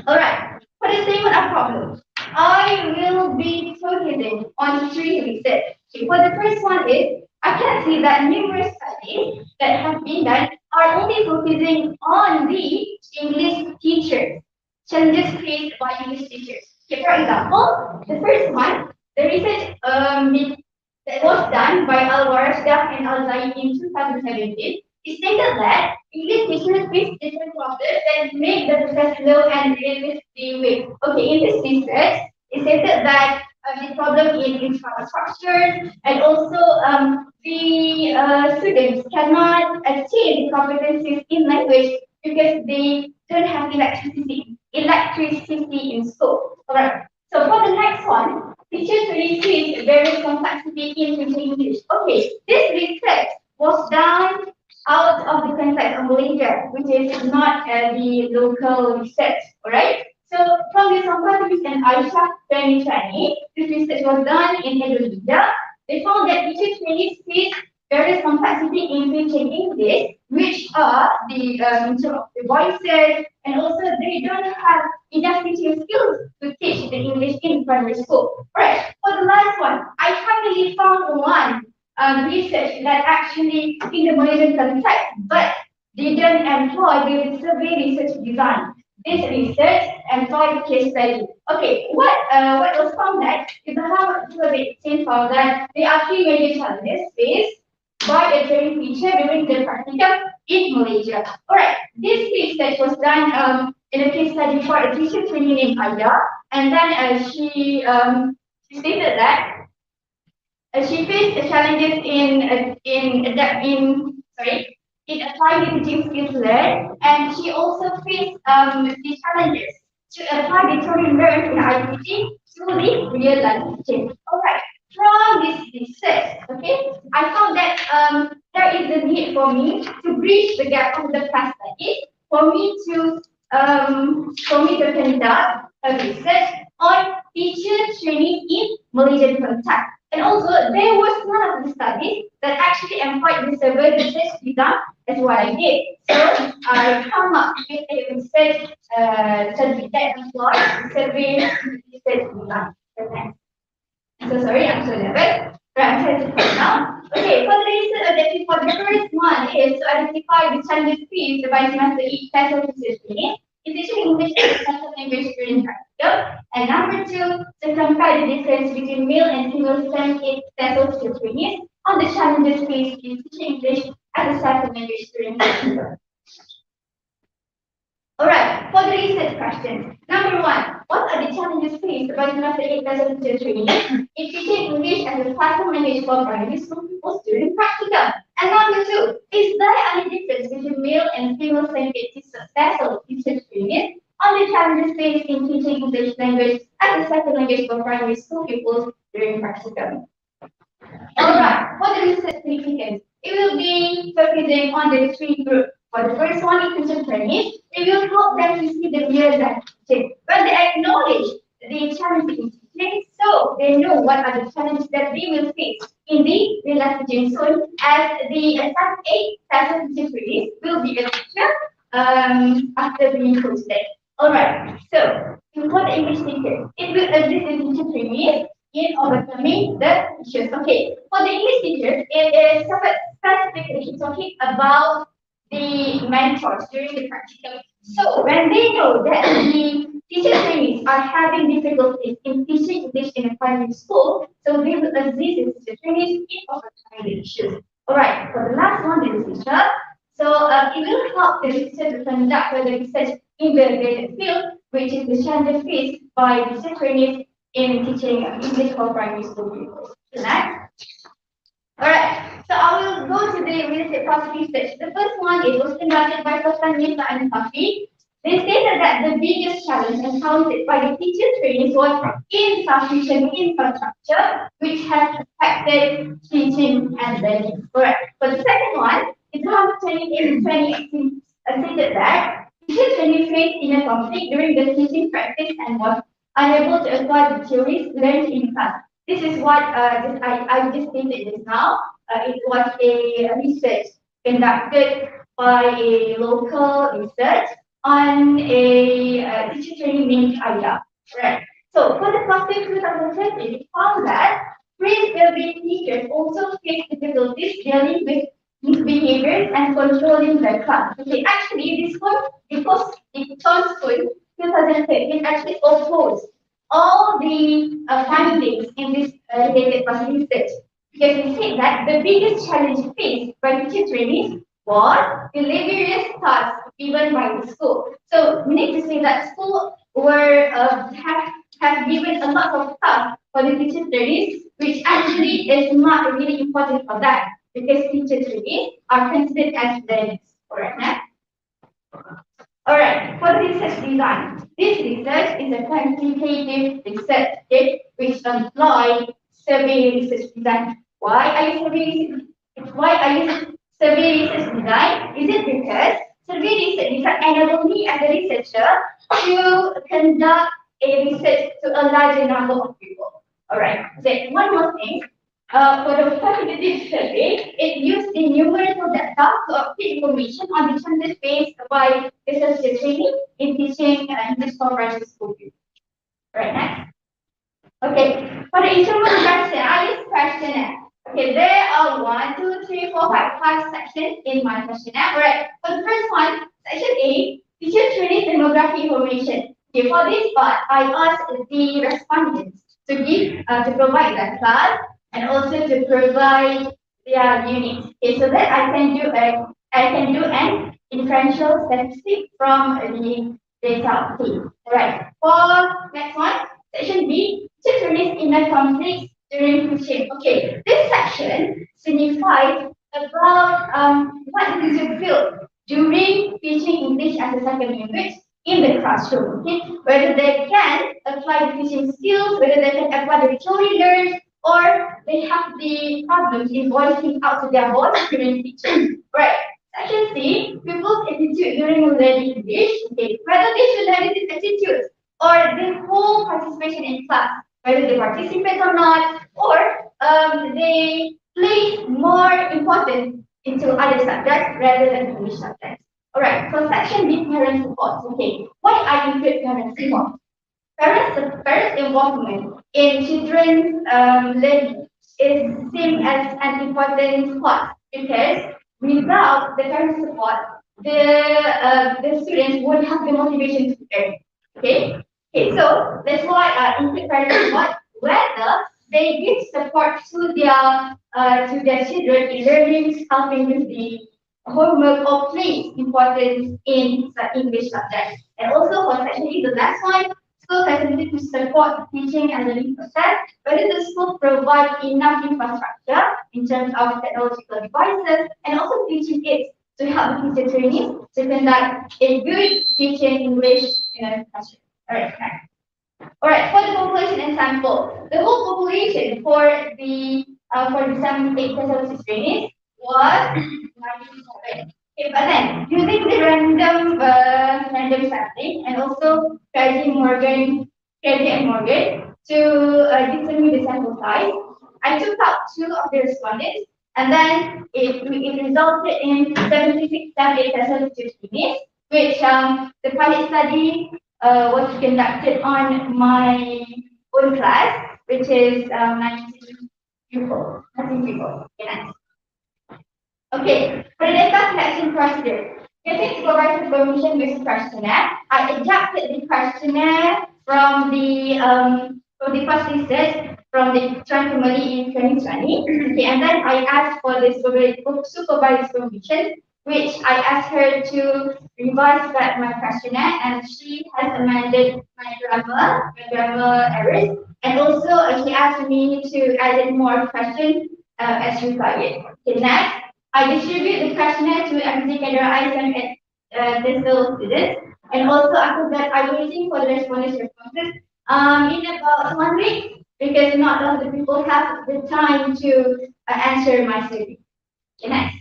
Alright, for the statement of problems, I will be focusing on three research. Okay, for the first one is, I can see that numerous studies that have been done are only focusing on the English teachers, challenges faced by English teachers. Okay, for example, the first one, the research that was done by Al-Warashdah and Al-Zaid in 2017, it stated that English teachers face different problems that make the process slow and realistic way. Okay, in this research, it stated that the problem in infrastructure and also the students cannot attain competencies in language because they don't have electricity in school. Alright. So for the next one, teachers receive various complexity in teaching English. Okay, this research was done out of the context of Malaysia, which is not the local research. Alright. So from this Patrice and Aisha 2020, this research was done in Indonesia. They found that teachers really face various complexity in teaching English, which are the voices, and also they don't have enough teaching skills to teach the English in primary school. Right. For the last one, I finally found one research that actually in the Malaysian context, but didn't employ the survey research design. This research employed case study. Okay, what was found that is the Harvard survey team found that there are three major challenges faced by a training teacher during the practicum in Malaysia. Alright, this research was done in a case study for a teacher training in Aida, and then she stated that she faced challenges in applying the teaching skills learned, and she also faced the challenges to apply the theory learned in IPT to the real life teaching. Alright, from this research, okay, I found that there is a need for me to bridge the gap of the past studies, for me to conduct a research on teacher training in Malaysian context. And also, there was one of the studies that actually employed the survey research design as what I did. So I come up with a research survey that employs survey research design. Okay. So sorry, I'm so nervous. Right, I'm trying to point now. Okay, for the research objective for the first one is to identify the challenges faced by semester each test of research training in teaching English as a second language during practical. And number two, to compare the difference between male and female STEM test of research trainees on the challenges faced in teaching English as a second language during practical. Alright, for the research questions. Number one, what are the challenges faced by semester 8 lesson teacher training in teaching English as a second language for primary school pupils during practicum? And number two, is there any difference between male and female special teacher training on the challenges faced in teaching English language as a second language for primary school pupils during practicum? Alright, for the research significance, it will be focusing on the three groups. For the first one is teacher trainees, it will help them to see the real life teaching. When they acknowledge the challenges in teaching, so they know what are the challenges that they will face in the real life teaching. So as the assigned 8 session teacher trainees will be a teacher after being posted. Alright, so for the English teacher, it will assist the teacher trainees in overcoming the issues. Okay, for the English teachers, it is specifically talking about the mentors during the practicum. So when they know that the teacher trainees are having difficulties in teaching English in a primary school, so they will assist the teacher trainees in overcoming the issues. Alright, for the last one, the researcher. So it will help the researcher to conduct further research in the related field, which is the challenges faced by teacher trainees in teaching English for primary school pupils. Next. Alright, so I will go to the real estate property research. The first one was conducted by Professor Misa and Safi They stated that the biggest challenge encountered by the teacher trainees was insufficient infrastructure, which has affected teaching and learning. Correct. For the second one, in 2018, stated that teacher trainees faced inner conflict during the teaching practice and was unable to apply the theories learned in class. This is what I just stated just now. It was a research conducted by a local research on a teacher training named Aya. Right. So for the class 2020, we found that pre-service teachers also face difficulties dealing with misbehaviors and controlling the class. Okay, actually this one, because the Chon School 2013 actually opposed all the findings in this related class research. Because we say that the biggest challenge faced by teacher trainees was the laborious tasks given by the school. So we need to say that school were have given a lot of tasks for the teacher trainees, which actually is not really important for that because teacher trainees are considered as learners. Alright, now? Alright, for the research design, this research is a quantitative research, okay, which employ survey research design. Why are you survey research design? Is it because survey research design enables me as a researcher to conduct a research to a larger number of people. Alright, then one more thing. For the quantitative survey, it used the numerical data to obtain information on the chances faced by research training in teaching English comprehensive school. Right, next. Okay, for the instrument question, I use questionnaire. Okay, there are 1, 2, 3, 4, 5 sections in my questionnaire. Alright, for the first one, section A, teacher training demography information. Okay, for this part, I asked the respondents to provide their class and also to provide their units. Okay, so that I can do an inferential statistic from the data. Okay, alright. For next one, section B, teacher trainees inner conflicts during teaching. Okay, this section signifies about what the teacher feels during teaching English as a second language in the classroom. Okay, whether they can apply the teaching skills, whether they can apply the theory learned, or they have the problems in voicing out to their boss during teaching. Right. Section C, people's attitude during learning English. Okay, whether they should have these attitudes or the whole participation in class, whether they participate or not, or they place more importance into other subjects rather than English subjects. Alright, so section B, parent support. Okay, why I include parent support? Parents' involvement in children's learning is seen as an important part because without the parent support, the students won't have the motivation to learn. Okay, so that's why I include parent support. Whether they give support to their children in learning, helping with the homework or place importance in the English subject. And also for section E, the last one, school facility to support teaching and learning process, whether the school provides enough infrastructure in terms of technological devices and also teaching aids to help the teacher trainees to conduct a good teaching English in a classroom. Alright, for the population and sample, the whole population for the 7 trainees was 97. Okay, but then using the random sampling and also Krejci and Morgan to determine the sample size, I took out 2 of the respondents, and then it resulted in 76,872 trainees, which the pilot study was conducted on my own class, which is 19 people. Okay, nice. Okay, for the data collection procedure, getting supervisor permission with questionnaire, I adapted the questionnaire from the first research from the Chan family in 2020. Okay, and then I asked for the supervisor permission, which I asked her to revise back my questionnaire, and she has amended my grammar errors, and also she asked me to add in more questions as required. Okay, next. I distribute the questionnaire to MC Cadre ISM and dental students And also after that, I'm waiting for the responses. In about 1 week, because not all the people have the time to answer my survey. Okay, next.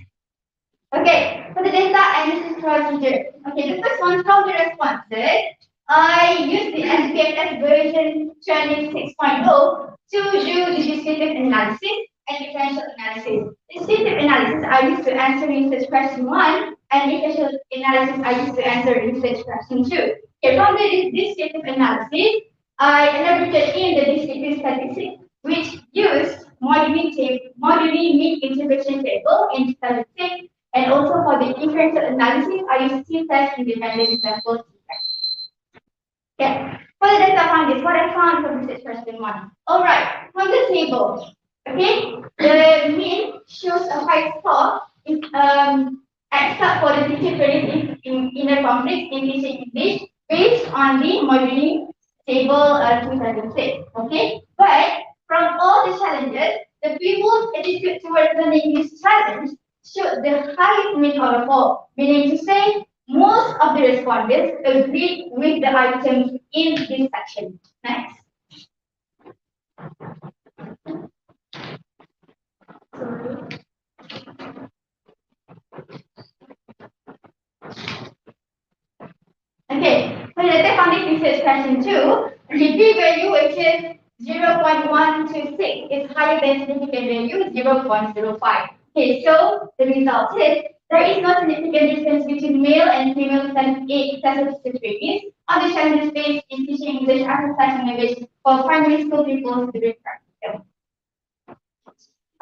Okay, for the data analysis procedure. Okay, the first one from the responses. I use the SPSS version 26.0 to do the descriptive analysis and differential analysis. Descriptive analysis I used to answer research question 1 and differential analysis I used to answer research question 2. Okay, from the descriptive analysis, I elaborated in the descriptive statistics which used modeling mean integration table in statistics, and also for the differential analysis, I use t-test independent sample t-test. Okay, for the data found is what I found from research question 1. Alright, from the table, okay, the mean shows a high score if, except for the teacher credit in inner conflict in teaching English based on the modeling table 2006. Okay, but from all the challenges, the people's attitude towards learning this challenge showed the highest mean out of all, meaning to say most of the respondents agreed with the items in this section. Next. Okay, for the data found research question 2, the p-value which is 0.126 is higher than significant value 0.05. Okay, so the result is there is no significant difference between male and female sensitive trainees on the challenges faced in teaching English as a second language for primary school pupils during practical.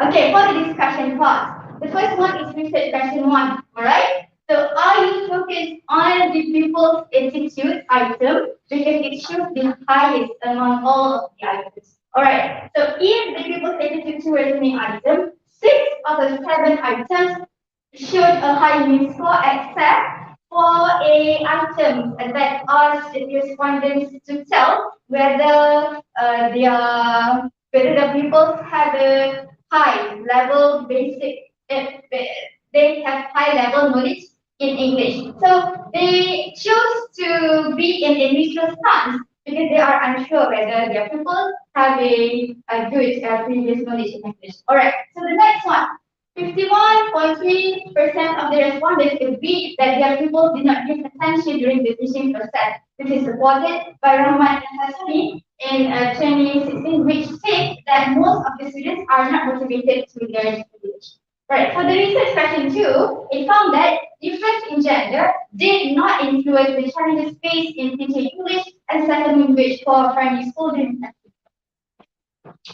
Okay, for the discussion part, the first one is research question 1, alright? So I will focus on the pupils' attitude item because it shows the highest among all of the items. Alright, so in the pupils' attitude towards the item, 6 of the 7 items showed a high mean score except for a item that asked the respondents to tell whether the pupils have a high level they have high level knowledge in English. So they chose to be in a neutral stance because they are unsure whether their pupils have a good previous knowledge in English. Alright, so the next one. 51.3% of the respondents agreed that their pupils did not give attention during the teaching process. This is supported by Rahman and Hassani in 2016, which states that most of the students are not motivated to learn English. Right. For the research question 2, it found that difference in gender did not influence the challenges faced in teaching English as a second language for primary school during practice.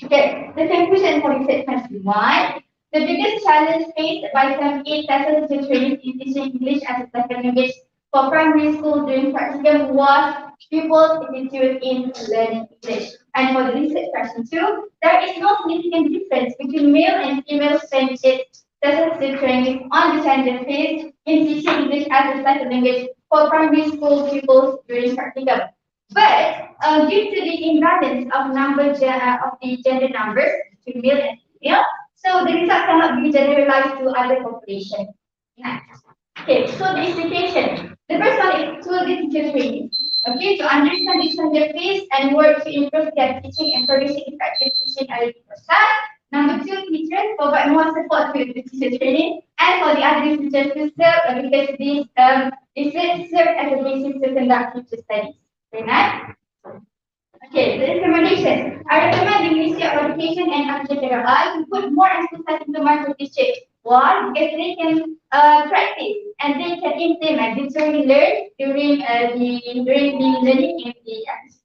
Okay, the conclusion for research question 1. The biggest challenge faced by some 8 sensitive trainees in teaching English as a second language for primary school during practicum was pupils' attitude in learning English. And for the research question 2, there is no significant difference between male and female sensitive trainees on the challenges faced in teaching English as a second language for primary school pupils during practicum. But due to the imbalance of the gender numbers between male and female, so the result cannot be generalized to other population. Next. Okay, so the implication. The first one is to the teacher training. Okay, to understand each other face and work to improve their teaching and producing effective teaching ability process. Number 2, teachers provide more support to the teacher training, and for the other teachers to serve because this serve as a basis to conduct teacher studies. Okay, next. Okay, the recommendation. I recommend the Ministry of Education and Architecture to put more emphasis into micro teaching. Why? Because they can practice and they can implement literally learn during the learning in the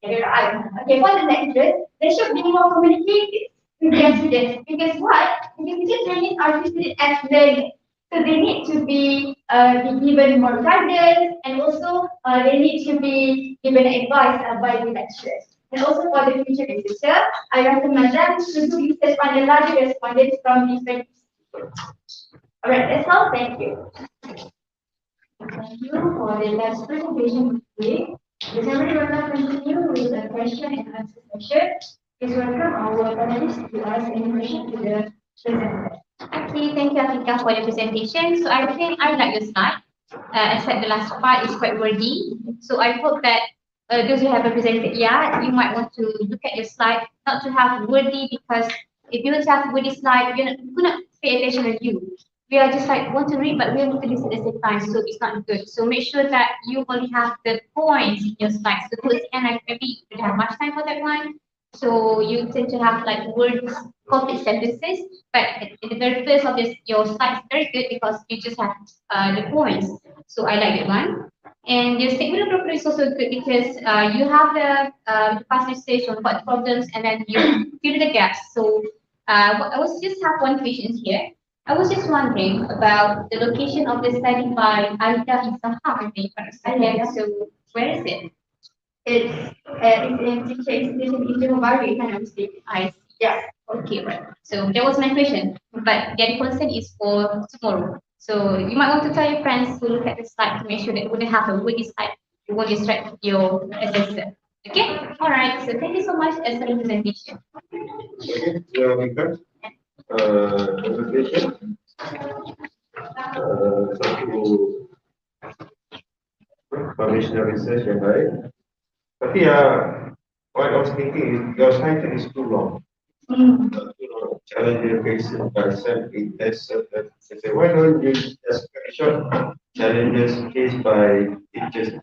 architecture. Okay, for the lecturers, they should be more communicative with their students because what? Because teacher trainings are treated as learning. So they need to be given more guidance and also they need to be given advice by the lecturers. And also for the future researcher, I recommend them to do research on the larger respondents from different institutes. Alright, that's all. Thank you. Thank you for the last presentation today. Does everybody want to continue with the question and answer session? Please welcome our panelists to ask any question to the presenter. Okay, thank you, Afika, for the presentation. So I think I would like to start. except the last part is quite wordy. So I hope that those who haven't presented yet, you might want to look at your slide, not to have wordy, because if you don't have wordy slide, you're not pay attention to you. We are just like want to read, but we want to listen at the same time, so it's not good. So make sure that you only have the points in your slide. So towards the end, like maybe you don't have much time for that one. So you tend to have like words, complete sentences, but in the very first of this, your slide is very good because you just have the points. So I like that one. And your statement of purpose is also good because you have the passage stage on what problems and then you fill the gaps. So I was just have one question here. I was just wondering about the location of the study by Aida in Sahar, I think, if I'm not mistaken. So where is it? It's in teacher institution in Johor Bahru, if I'm not mistaken. I see. Yeah. Okay, right. So that was my question. But the other concern is for tomorrow. So you might want to tell your friends to look at the slide to make sure that you wouldn't have a wordy slide. You won't distract your assessor. Okay? Alright. So thank you so much as for the presentation. Okay, Mika. Presentation. Satu publish the research yang baik. Tapi what I was thinking is your title is too long. Challenger faces person in test. I say, why don't you just cut it short? Challenges faced by teachers,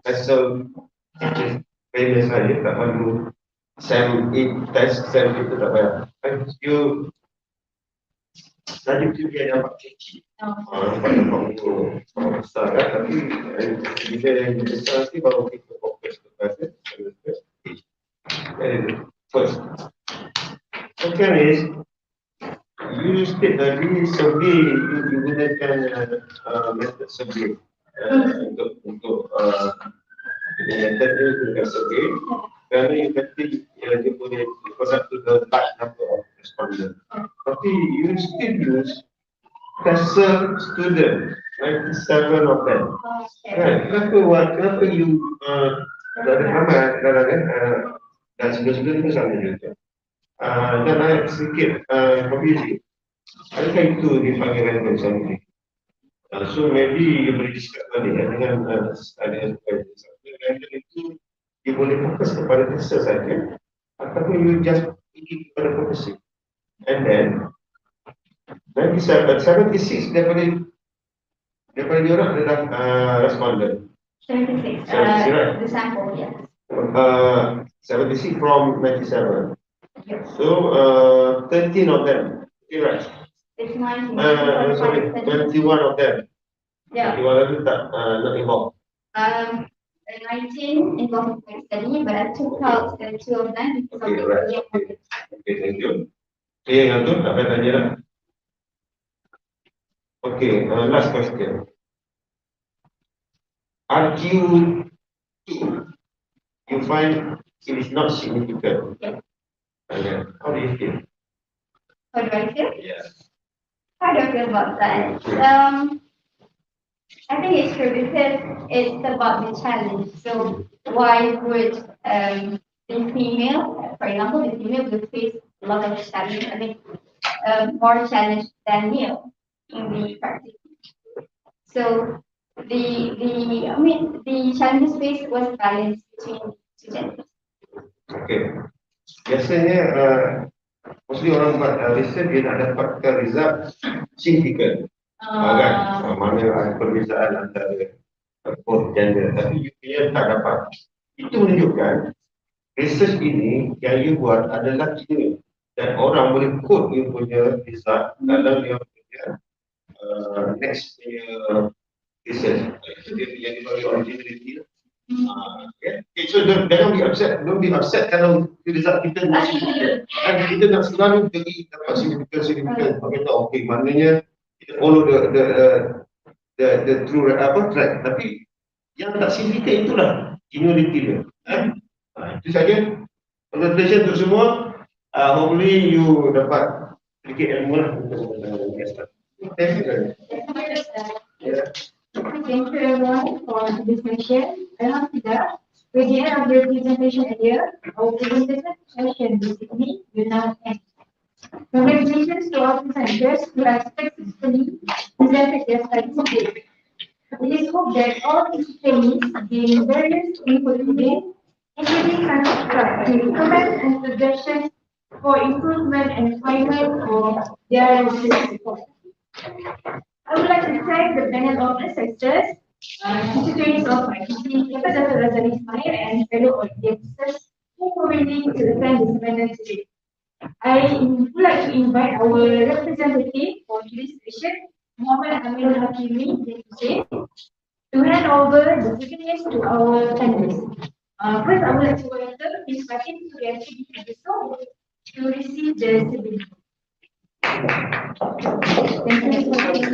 vessel teachers, famous saja tak perlu. Sem test, sem itu tak payah. You tadi tu dia nampak kecil. Nampak besar kan, tapi bila yang besar nanti baru kita fokus kepada first. Second is you state tadi survey you gunakan method survey untuk method ni gunakan survey kerana you kata dia boleh conduct to the large number of respondents. Tapi you still use tester student, 97 of them. Right? Kenapa you ada ramai kadang-kadang dan sebelum-sebelum itu sama juga. Dan ada sedikit confusing. Adakah itu dipanggil random sampling? So maybe you boleh discuss balik dengan random itu you boleh fokus kepada tester saja ataupun you just pergi kepada focusing. And then 76 daripada diorang adalah respondent. 76. Right? The sample, yeah. 76 from 97. So 13 of them, right? It's 19. Sorry, 21 of them. Yeah. 21 of them not involved. 19 involved in study, but I took out the 2 of them because Okay, of right. Okay, thank you. Okay, yang tu tak payah tanya lah. Okay, last question. RQ2, you find it is not significant. Yeah. Okay. How do you feel? How do I feel? Yes. How do I feel about that? I think it's true because it's about the challenge. So why would the female, for example, the female will face a lot of challenge, I mean, more challenge than male in the practice. So the challenge space was balanced between two genders. Okay. Biasanya mostly orang buat research dia nak dapatkan result significant. Kan? Mana ada perbezaan antara both gender, tapi you punya tak dapat. Itu menunjukkan research ini yang you buat adalah genuine dan orang boleh quote you punya result dalam dia punya next punya research. Itu dia yang dibagi originality. Okay. So jangan be upset kalau result kita not significant. Dan kita nak selalu pergi dapat significant. Okay, maknanya kita follow the true track. Tapi yang tak significant itulah genuinity dia. Itu saja. Congratulations untuk semua. Hopefully you dapat sedikit ilmu lah untuk thank you. Thank you everyone for this session. Alhamdulillah, with the end of the presentation earlier, our presentation session basically will now end. Congratulations to all presenters who have successfully presented their studies today. It is hoped that all these trainings gain various input again, including constructive comments and suggestions for improvement and refinement of their research report. I would like to thank the panel of assessors, institutes of ITC, Professor Razali Ismail, and fellow audiences who were willing to attend this panel today. I would like to invite our representative for today's session, Muhammad Amirul Hakimi, to hand over the signatures to our panelists. First, I would like to welcome Ms. Fatin to the activity episode to receive the certificate. Thank you, Ms. Fatin.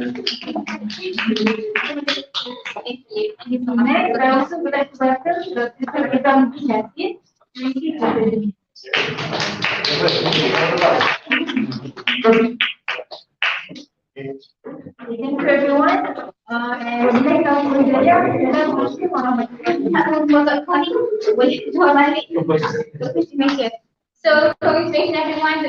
Next, I also would like to welcome Dr. Idam Yasin to receive the certificate. Thank you everyone. And bila kamu berjaya, dalam masa Muhammad tak membuat kau ni boleh jual balik. So, congratulations everyone.